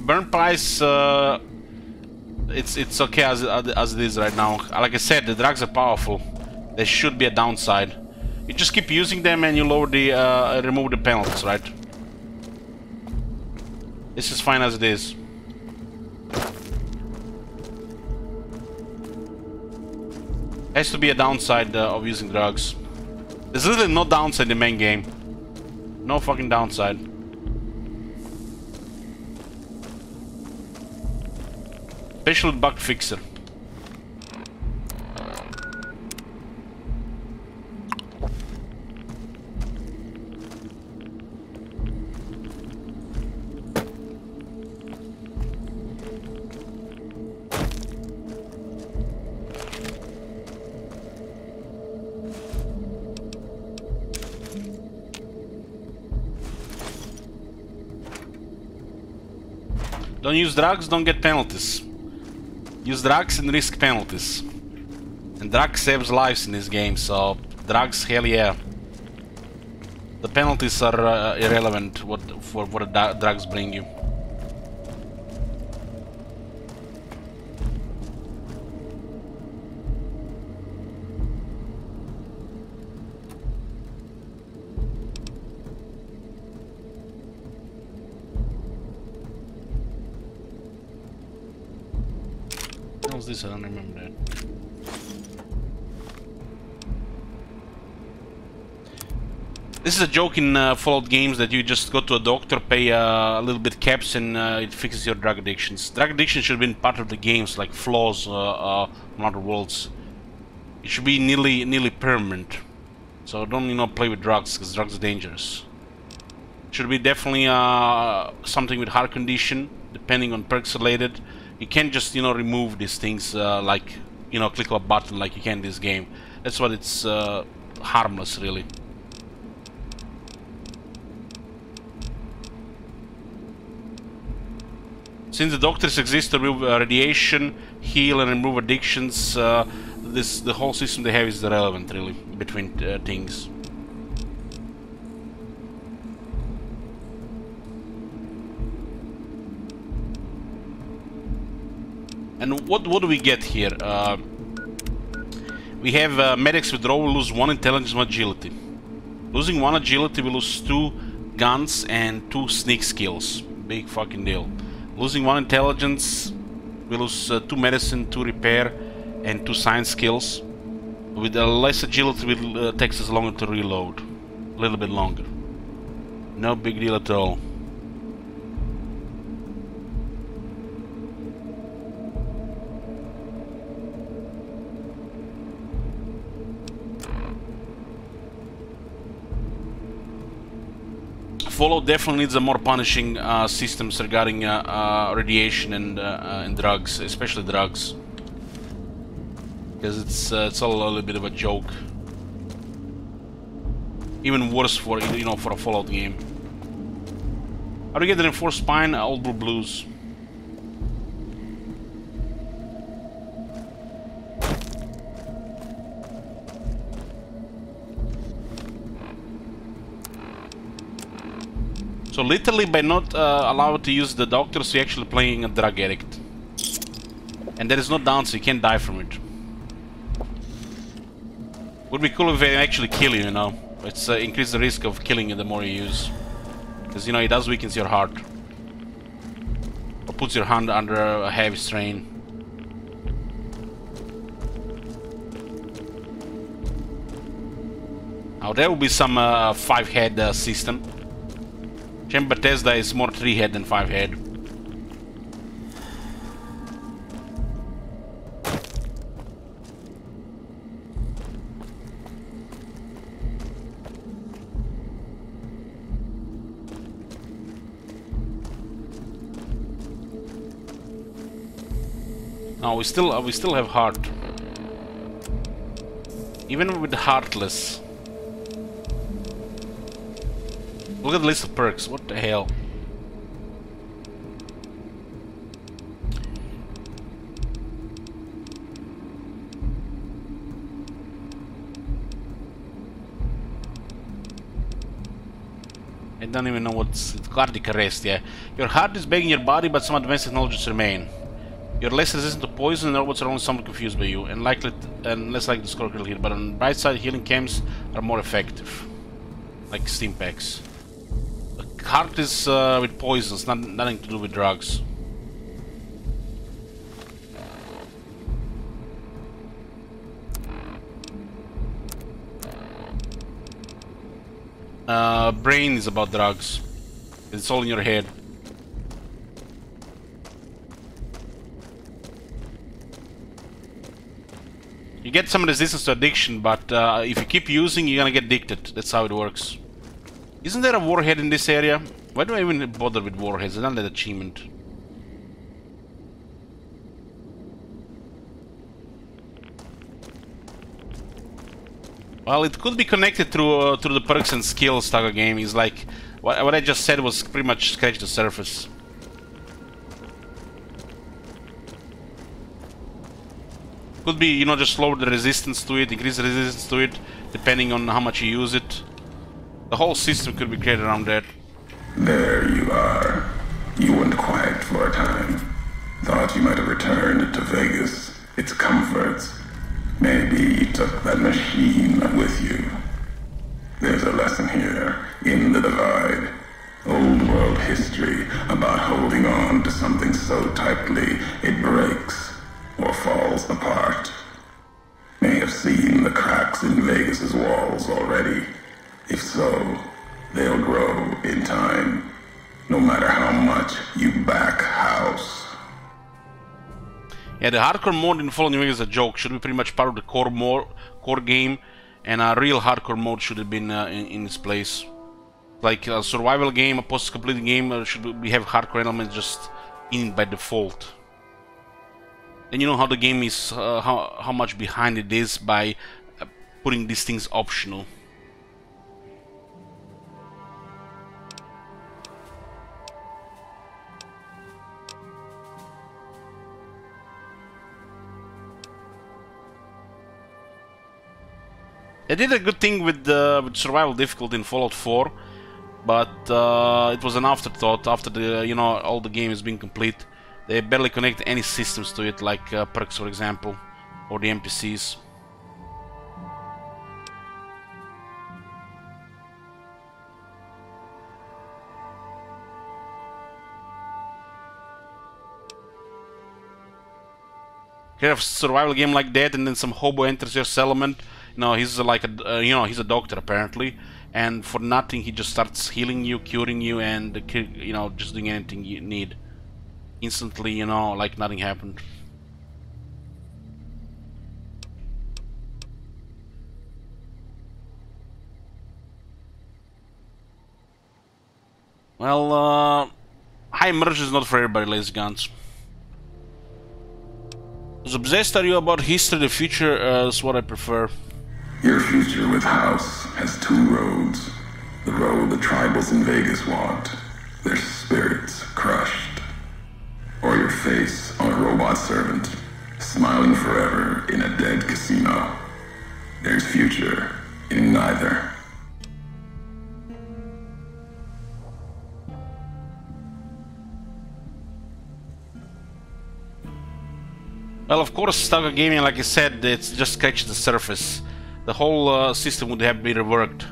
Burn price, it's okay as it is right now. Like I said, the drugs are powerful. There should be a downside. You just keep using them and you lower the remove the penalties, right? This is fine as it is. Has to be a downside of using drugs. There's literally no downside in the main game. No fucking downside. Especially bug fixer. Don't use drugs, don't get penalties. Use drugs and risk penalties. And drugs saves lives in this game, so drugs, hell yeah. The penalties are irrelevant for what the drugs bring you. What was this? I don't remember that. This is a joke in Fallout games that you just go to a doctor, pay a little bit caps, and it fixes your drug addictions. Drug addiction should have been part of the games, like flaws on other worlds. It should be nearly permanent. So don't, you know, play with drugs, because drugs are dangerous. Should be definitely something with heart condition, depending on perks related. You can't just, you know, remove these things like, you know, click a button like you can in this game. That's what it's harmless, really. Since the doctors exist to remove radiation, heal and remove addictions, the whole system they have is irrelevant, really, between things. And what do we get here? We have medics with roll, we lose 1 intelligence and agility. Losing 1 agility, we lose 2 guns and 2 sneak skills. Big fucking deal. Losing 1 intelligence, we lose 2 medicine, 2 repair, and 2 science skills. With less agility, it takes us longer to reload. A little bit longer. No big deal at all. Fallout definitely needs a more punishing systems regarding radiation and drugs, especially drugs, because it's all a little bit of a joke. Even worse for, you know, for a Fallout game. How do you get the reinforced spine? Old Blue Blues. So So literally by not allowed to use the doctors, you're actually playing a drug addict. And there is no down, so you can't die from it. Would be cool if they actually kill you, you know. It's increase the risk of killing you the more you use. Because, you know, it does weakens your heart. Or puts your hand under a heavy strain. Now there will be some 5-head system. Chamber Bethesda is more 3-head than 5-head. No, we still have heart. Even with heartless. Look at the list of perks. What the hell? I don't even know what's cardiac arrest. Yeah, your heart is begging your body, but some advanced technologies remain. You're less resistant to poison, and robots are only somewhat confused by you, and less likely to score a critical hit. But on the bright side, healing chems are more effective, like steam packs. The heart is with poisons, nothing to do with drugs. Brain is about drugs. It's all in your head. You get some resistance to addiction, but if you keep using, you're gonna get addicted. That's how it works. Isn't there a warhead in this area? Why do I even bother with warheads? I don't that achievement. Well, it could be connected through the perks and skills type of game. Is like what I just said was pretty much scratched the surface. Could be, you know, just lower the resistance to it, increase the resistance to it, depending on how much you use it. The whole system could be created around that. There you are. You went quiet for a time. Thought you might have returned to Vegas, its comforts. Maybe you took that machine with you. There's a lesson here, in the Divide. Old world history about holding on to something so tightly it breaks or falls apart. May have seen the cracks in Vegas's walls already. If so, they'll grow in time, no matter how much you back house. Yeah, the hardcore mode in Fallout New Vegas is a joke. Should be pretty much part of the core game, and a real hardcore mode should have been in its place. Like a survival game, a post-completed game, should have hardcore elements just in by default. Then you know how the game is, how much behind it is by putting these things optional. They did a good thing with survival difficulty in Fallout 4, but it was an afterthought after the all the game has been complete. They barely connect any systems to it, like perks, for example, or the NPCs. You have a survival game like that, and then some hobo enters your settlement. You know, he's like a he's a doctor apparently, and for nothing he just starts healing you, curing you, and just doing anything you need. Instantly, like nothing happened. Well, high immersion is not for everybody, ladies and gents. As obsessed are you about history, the future is what I prefer. Your future with House has two roads. The road the tribals in Vegas want, their spirits crushed. Or your face on a robot servant, smiling forever in a dead casino. There's future in neither. Well, of course, Stalker Gaming, like I said, it's just scratched the surface. The whole system would have to be reworked.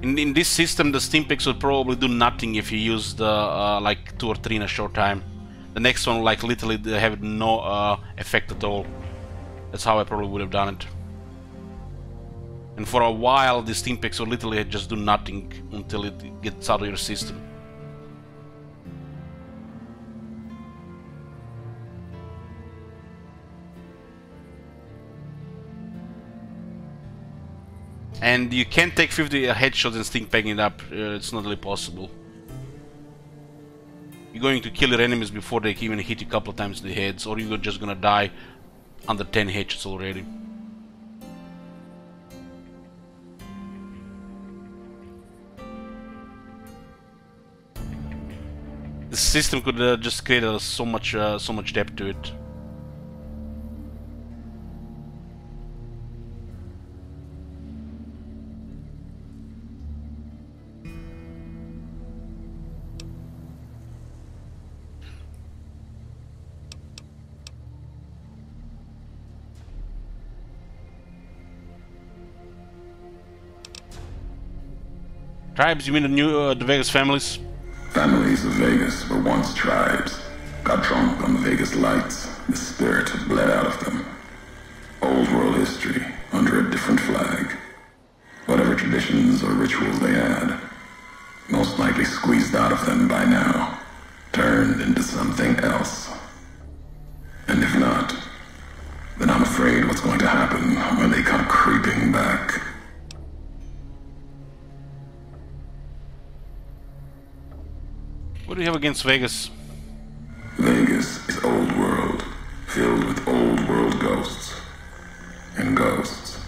In this system, the Stimpaks would probably do nothing if you used like 2 or 3 in a short time. The next one, like literally, they have no effect at all. That's how I probably would have done it. And for a while, the Stimpaks would literally just do nothing until it gets out of your system. And you can't take 50 headshots and Stimpacking it up. It's not really possible. You're going to kill your enemies before they even hit you a couple of times in the heads, or you're just gonna die under 10 headshots already. The system could just create so much depth to it. Tribes, you mean the Vegas families? Families of Vegas were once tribes. Got drunk on the Vegas lights. The spirit had bled out of them. Old world history, under a different flag. Whatever traditions or rituals they had, most likely squeezed out of them by now. Turned into something else. And if not, then I'm afraid what's going to happen when they come creeping back. What do you have against Vegas? Vegas is old world, filled with old world ghosts. And ghosts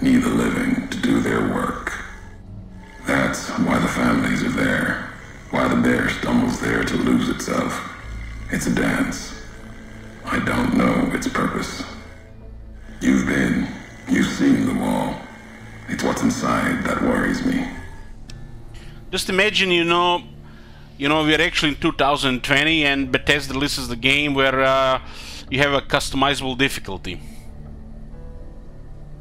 need the living to do their work. That's why the families are there, why the bear stumbles there to lose itself. It's a dance. I don't know its purpose. You've seen the wall. It's what's inside that worries me. Just imagine, we're actually in 2020 and Bethesda releases the game where you have a customizable difficulty.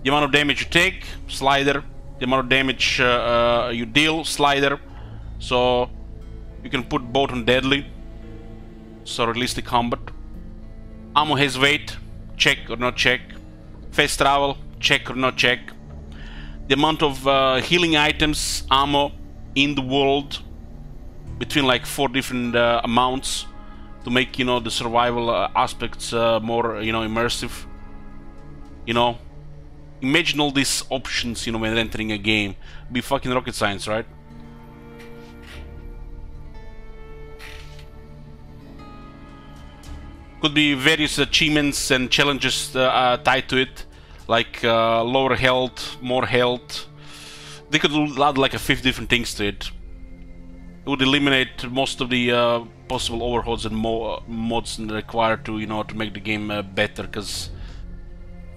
The amount of damage you take, slider. The amount of damage you deal, slider. So you can put both on deadly. So realistic combat. Ammo has weight, check or not check. Fast travel, check or not check. The amount of healing items, ammo in the world, between like 4 different amounts to make the survival aspects more immersive. Imagine all these options when entering a game. Be fucking rocket science, right? Could be various achievements and challenges tied to it, like lower health, more health. They could add like 50 different things to it. It would eliminate most of the possible overhauls and mods required to to make the game better, because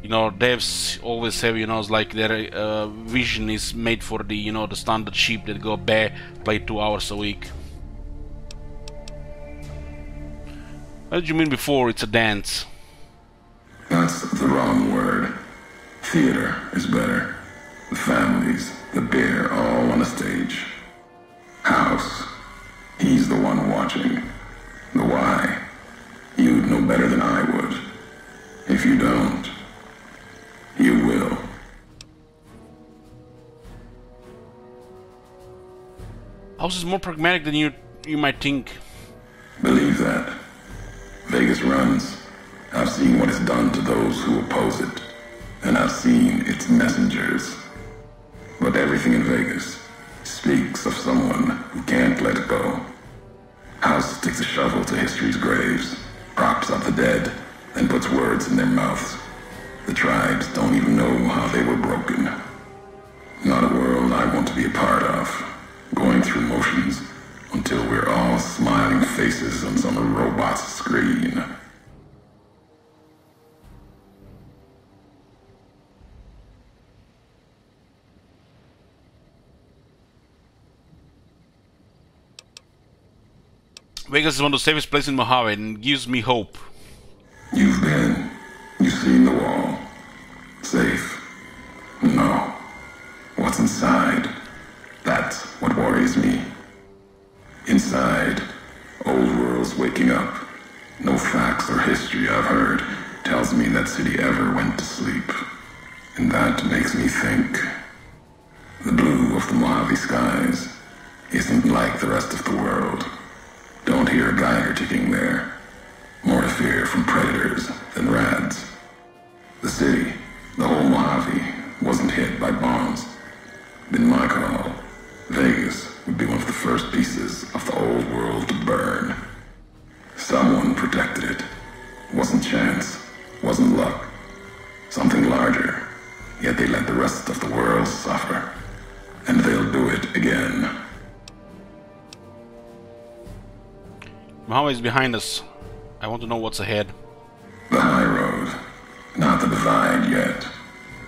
devs always have it's like their vision is made for the the standard sheep that go play 2 hours a week. What did you mean before it's a dance? That's the wrong word. Theater is better. The families, the bear, all on a stage. House. He's the one watching. The why. You'd know better than I would. If you don't, you will. House is more pragmatic than you might think. Believe that. Vegas runs. I've seen what it's done to those who oppose it. And I've seen its messengers. But everything in Vegas speaks of someone who can't let go. House takes a shovel to history's graves, props up the dead, then puts words in their mouths. The tribes don't even know how they were broken. Not a world I want to be a part of. Going through motions until we're all smiling faces on some robot's screen. Vegas is one of the safest places in Mojave and gives me hope. seen the wall. Safe. No. What's inside? That's what worries me. Inside, old world's waking up. No facts or history I've heard tells me that city ever went to sleep. And that makes me think. The blue of the Mojave skies isn't like the rest of the world. Don't hear a Geiger ticking there. More to fear from predators than rads. The city, the whole Mojave, wasn't hit by bombs. In my call, Vegas would be one of the first pieces of the old world to burn. Someone protected it. Wasn't chance, wasn't luck. Something larger, yet they let the rest of the world suffer. And they'll do it again. Mojave is behind us. I want to know what's ahead. The high road. Not the divide yet.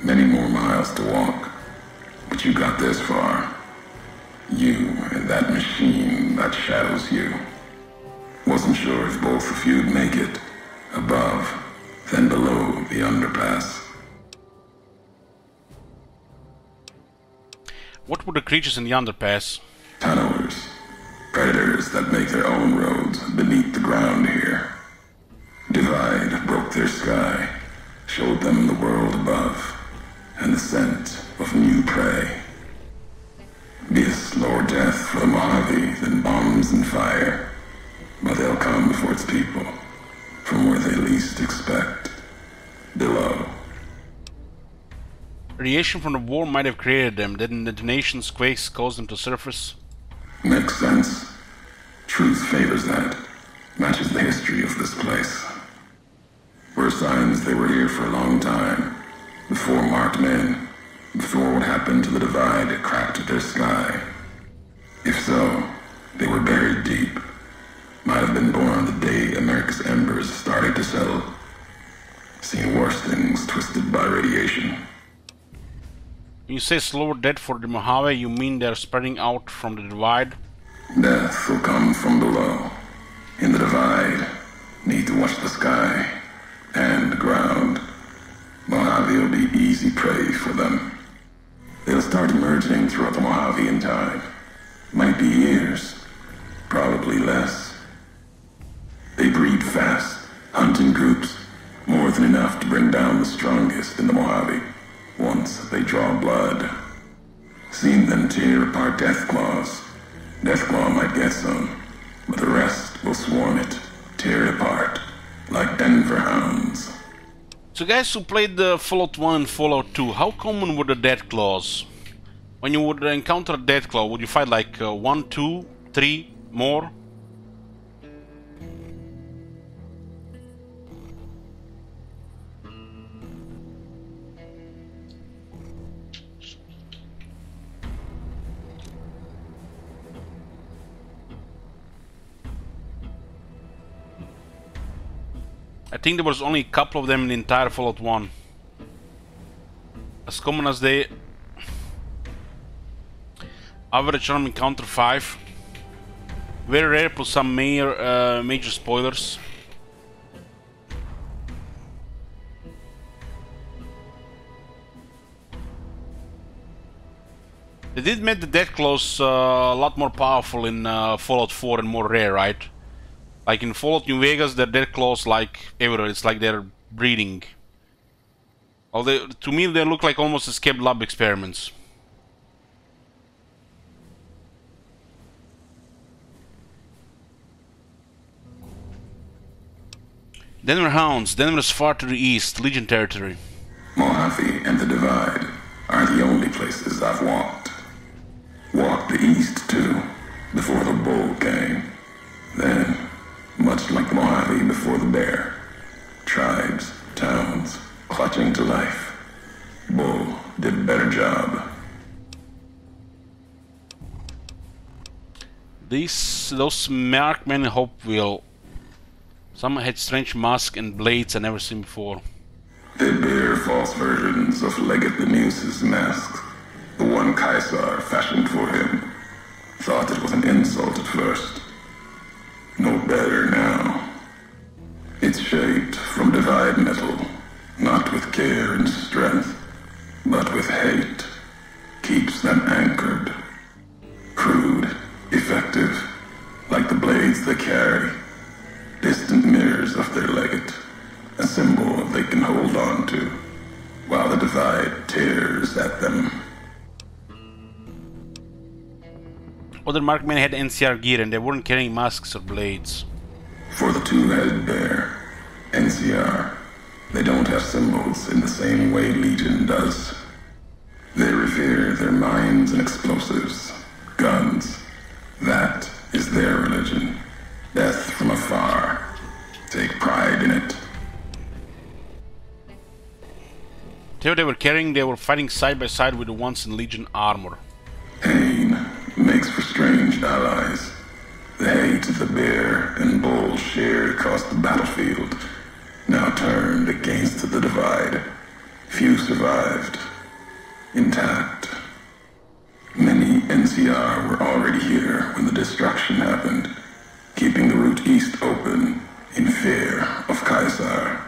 Many more miles to walk. But you got this far. You and that machine that shadows you. Wasn't sure if both of you'd make it. Above, then below the underpass. What were the creatures in the underpass? Tunnelers. Predators that make their own roads beneath the ground here. Divide broke their sky, showed them the world above, and the scent of new prey. Be a slower death for the Mojave than bombs and fire, but they'll come for its people, from where they least expect, below. Radiation from the war might have created them. Didn't detonations, quakes cause them to surface? Makes sense. Truth favors that. Matches the history of this place. Were signs they were here for a long time. Before marked men. Before what happened to the divide cracked their sky. If so, they were buried deep. Might have been born the day America's embers started to settle. Seen worse things twisted by radiation. When you say slower death for the Mojave, you mean they're spreading out from the divide? Death will come from below. In the divide, need to watch the sky and the ground. Mojave will be easy prey for them. They'll start emerging throughout the Mojave in time. Might be years, probably less. They breed fast, hunt in groups, more than enough to bring down the strongest in the Mojave. Once they draw blood. Seen them tear apart Deathclaws. Deathclaw might get some, but the rest will swarm it, tear it apart, like Denver hounds. So guys who played the Fallout 1 and Fallout 2, how common were the Deathclaws? When you would encounter a Deathclaw, would you fight like 1, 2, 3 more? I think there was only a couple of them in the entire Fallout 1. As common as they... Average random encounter 5. Very rare plus some major spoilers. They did make the Deathclaws a lot more powerful in Fallout 4 and more rare, right? Like in Fallout New Vegas, they're Deathclaws like everywhere. It's like they're breeding. Although to me they look like almost escaped lab experiments. Denver Hounds. Denver's far to the east, Legion territory. Mojave and the Divide are the only places I've walked. Walked the east too, before the bull came. Then, much like the Mojave before the bear, tribes, towns, clutching to life. Bull did a better job. Those markmen in Hopeville. Some had strange masks and blades I never seen before. They bear false versions of Legate Bemus's masks. The one Caesar fashioned for him. Thought it was an insult at first. No better now. It's shaped from divide metal, not tears at them. Other markmen had NCR gear and they weren't carrying masks or blades. For the two-headed bear, NCR, they don't have symbols in the same way Legion does. They revere their mines and explosives, guns. That is their religion. Death from afar. Take pride in it. Whatever they were carrying, they were fighting side by side with the ones in Legion armor. Pain makes for strange allies. The hate the bear and bull shared across the battlefield now turned against the divide. Few survived. Intact. Many NCR were already here when the destruction happened, keeping the route east open in fear of Caesar,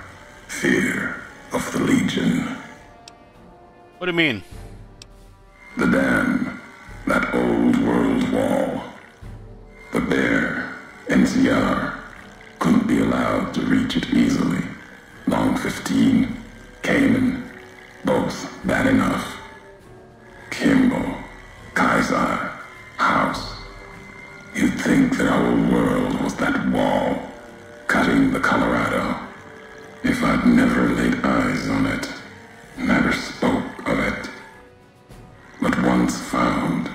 fear of the Legion. What do you mean? The dam, that old world wall. The bear, NCR, couldn't be allowed to reach it easily. Long 15, Cayman, both bad enough. Kimball, Kaiser, House. You'd think their whole world was that wall, cutting the Colorado. If I'd never laid eyes on it, never spoke of it. But once found,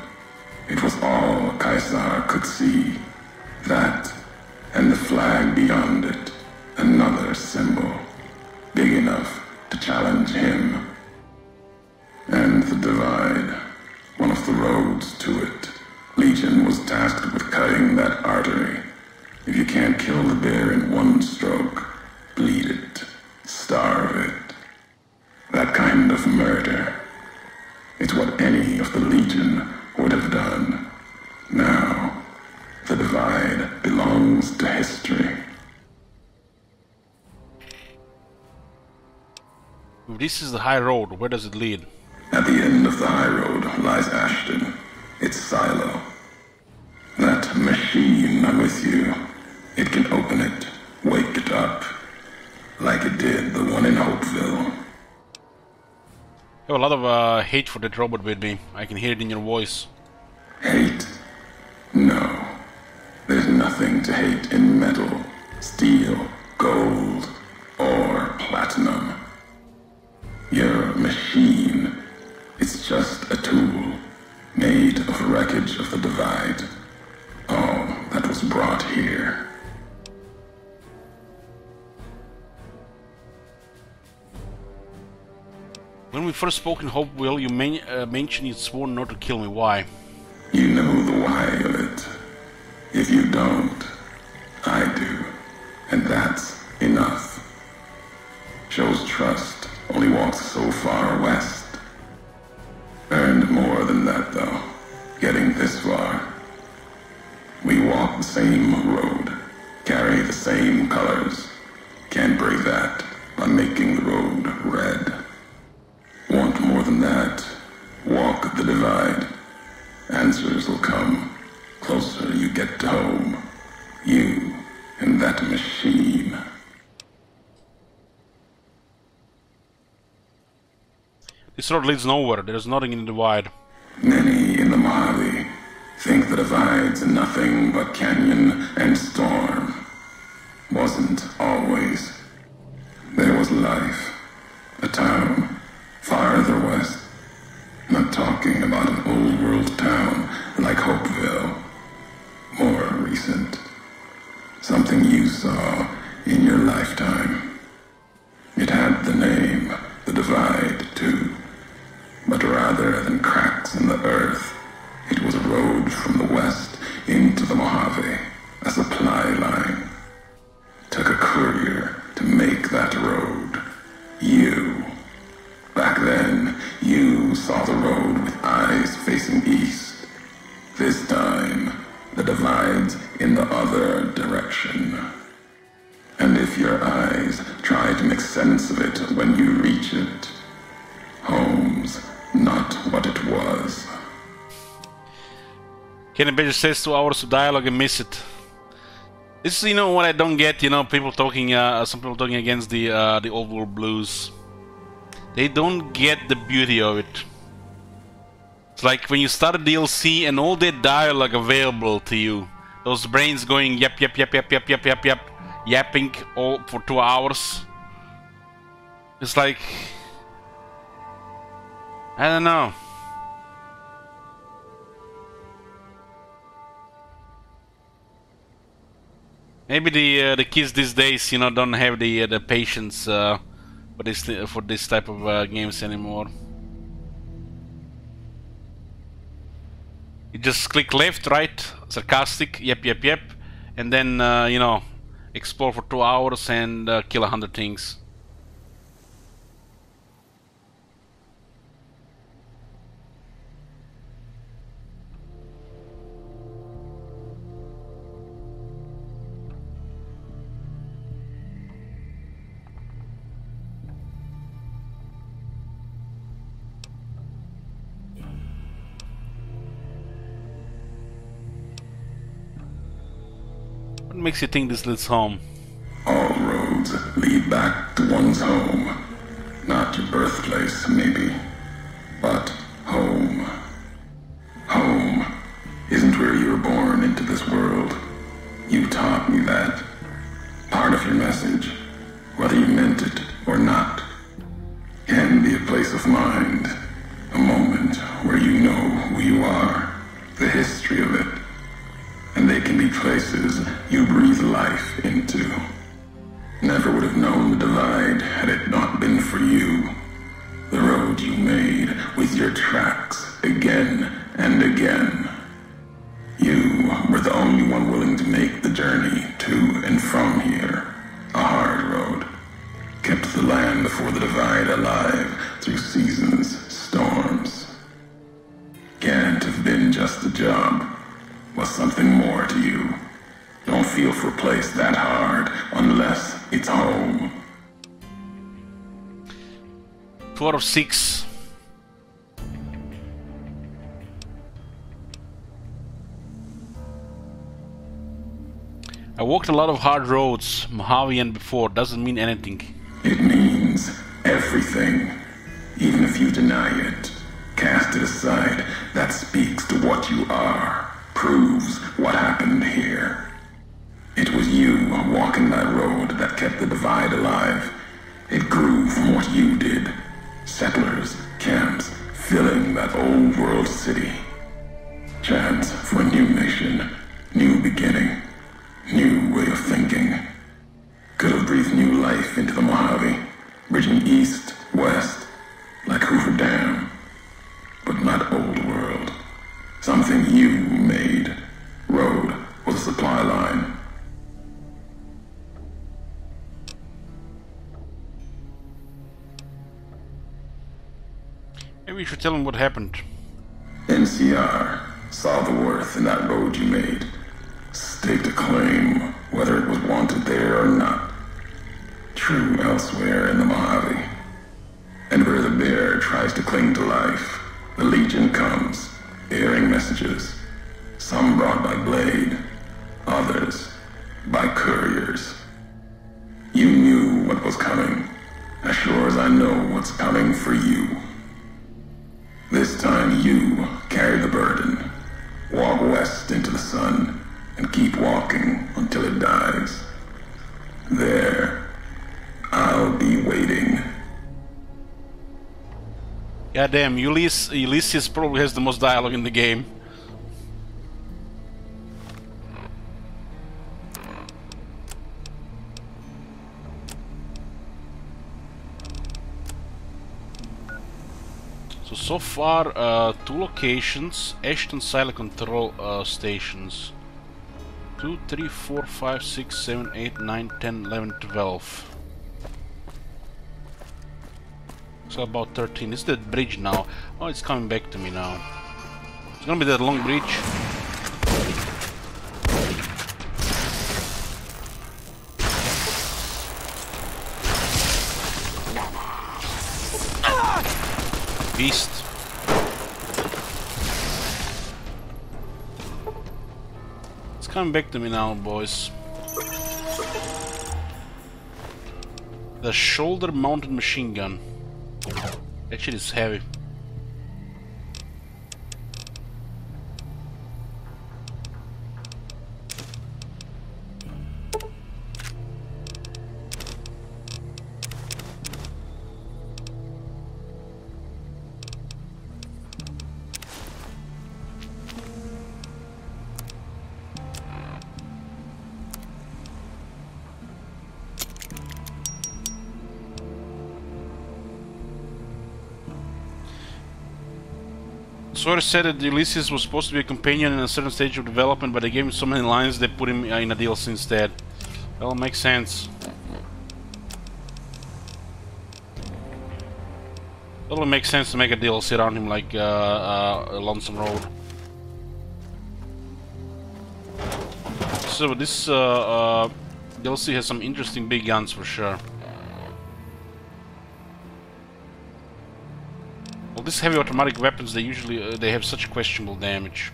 it was all Kaiser could see. That, and the flag beyond it, another symbol, big enough to challenge him. And the divide, one of the roads to it. Legion was tasked with cutting that artery. If you can't kill the bear in one stroke, bleed it, starve it. That kind of murder. It's what any of the Legion would have done. Now, the divide belongs to history. If this is the high road, where does it lead? At the end of the high road lies Ashton, its silo. That machine I'm with you, it can open it, wake it up, like it did the one in Hopeville. You have a lot of hate for that robot with me. I can hear it in your voice. Hate? No. There's nothing to hate in metal, steel, gold, or platinum. You're a machine. It's just a tool, made of wreckage of the divide. All that was brought here. When we first spoke in Hopeville, you mentioned you'd sworn not to kill me. Why? You know the why of it. If you don't, I do. And that's enough. Shows trust only walks so far west. Earned more than that, though, getting this far. We walk the same road, carry the same colors. Can't break that by making the road red. Want more than that? Walk the divide. Answers will come. Closer you get to home. You and that machine. This road leads nowhere. There's nothing in the divide. Many in the Mojave think the divide's nothing but canyon and storm. Wasn't always. There was life. A town farther west. Not talking about an old world town like Hopeville. More recent. Something you saw in your lifetime. It had the name, the divide, too. But rather than cracks in the earth, it was a road from the west into the Mojave, a supply line. Took a courier to make that road. You. Back then, you saw the road with eyes facing east. This time, the divide's in the other direction. And if your eyes try to make sense of it when you reach it, home's not what it was. Kenny Badger says 2 hours of dialogue and miss it. This is, what I don't get, people talking, some people talking against the old world blues. They don't get the beauty of it. It's like when you start a DLC and all that dialogue available to you. Those brains going yep, yep, yep, yep, yep, yep, yep, yep, yapping all for 2 hours. It's like, I don't know. Maybe the kids these days, you know, don't have the patience for this type of games anymore. You just click left, right, sarcastic, yep, yep, yep, and then you know, explore for 2 hours and kill 100 things. What makes you think this leads home? All roads lead back to one's home. Not your birthplace, maybe, but home. Home isn't where you were born into this world. You taught me that. Part of your message, whether you meant it or not, can be a place of mind. A moment where you know who you are, the history of it. And they can be places you breathe life into. Never would have known the divide had it not been for you. The road you made with your tracks again and again. You were the only one willing to make the journey to and from here. A hard road. Kept the land before the divide alive through seasons, storms. Can't have been just a job. Was something more to you. Don't feel for a place that hard unless it's home. 2 out of 6. I walked a lot of hard roads, Mojave and before, doesn't mean anything. It means everything. Even if you deny it, cast it aside, that speaks to what you are. Proves what happened here. It was you walking that road that kept the divide alive. It grew from what you did. Settlers, camps, filling that old world city. Chance for a new nation, new beginning, new way of thinking. Could have breathed new life into the Mojave, bridging east, west, like Hoover Dam. But not old world. Something you made. Road was a supply line. Maybe you should tell him what happened. NCR saw the worth in that road you made. Staked a claim, whether it was wanted there or not. True elsewhere in the Mojave. And where the bear tries to cling to life, the Legion comes. Bearing messages, some brought by blade, others by couriers. You knew what was coming, as sure as I know what's coming for you. This time you carry the burden, walk west into the sun, and keep walking until it dies. There, I'll be waiting. God damn, Ulysses probably has the most dialogue in the game. So far, 2 locations, Ashton Silent Control stations. 2, 3, 4, 5, 6, 7, 8, 9, 10, 11, 12. So about 13. Is that bridge now? Oh, it's coming back to me now. It's gonna be that long bridge. Beast. It's coming back to me now, boys. The shoulder-mounted machine gun. That shit is heavy. Sawyer said that Ulysses was supposed to be a companion in a certain stage of development, but they gave him so many lines they put him in a DLC instead. Well, makes sense. Totally makes sense to make a DLC around him like Lonesome Road. So this DLC has some interesting big guns for sure. Well, these heavy automatic weapons, they usually they have such questionable damage.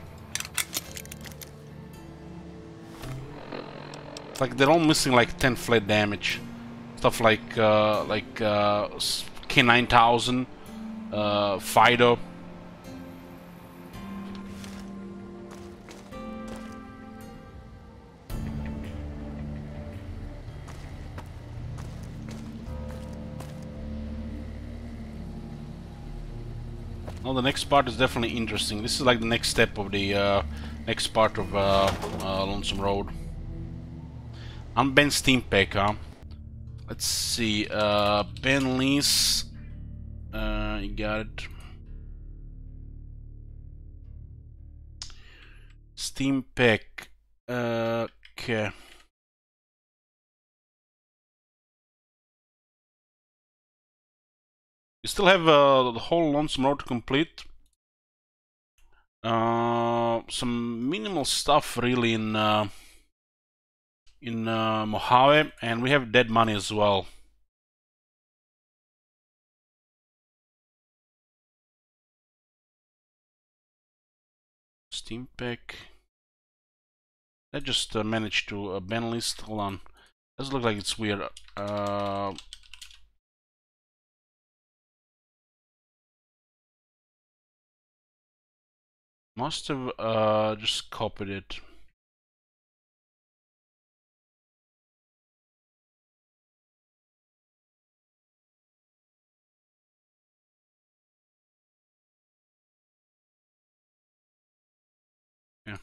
Like they're all missing like 10 flat damage. Stuff like K9000, Fido. Well, the next part is definitely interesting. This is like the next step of the next part of Lonesome Road. Unbanned Steam Pack, huh? Let's see. Bentley's. You got it. Steam Pack. Okay. You still have the whole Lonesome Road to complete. Some minimal stuff really in Mojave, and we have dead money as well. Steam Pack. I just managed to ban list. Hold on. Doesn't look like it's weird. Must have just copied it. Yeah.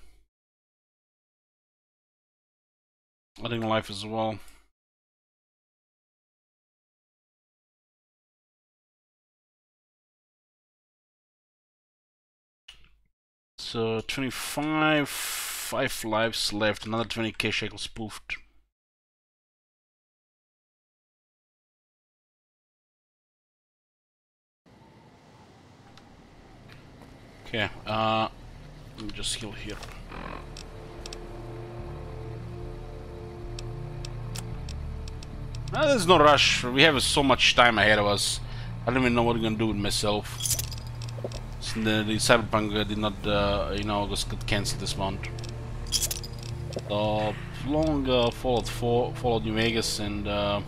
Adding life as well. So 25, 5 lives left, another 20k shekels spoofed. Okay, let me just heal here. There's no rush, we have so much time ahead of us. I don't even know what I'm gonna do with myself. The Cyberpunk did not, you know, just got cancelled this month. Long Fallout New Vegas, and we'll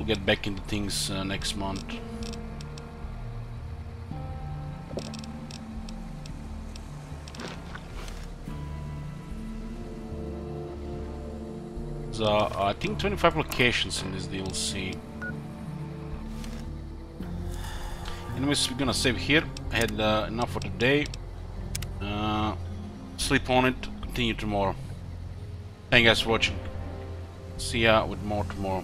get back into things next month. So I think 25 locations in this DLC. Anyways, we're gonna save here. I had enough for today. Sleep on it. Continue tomorrow. Thank you guys for watching. See ya with more tomorrow.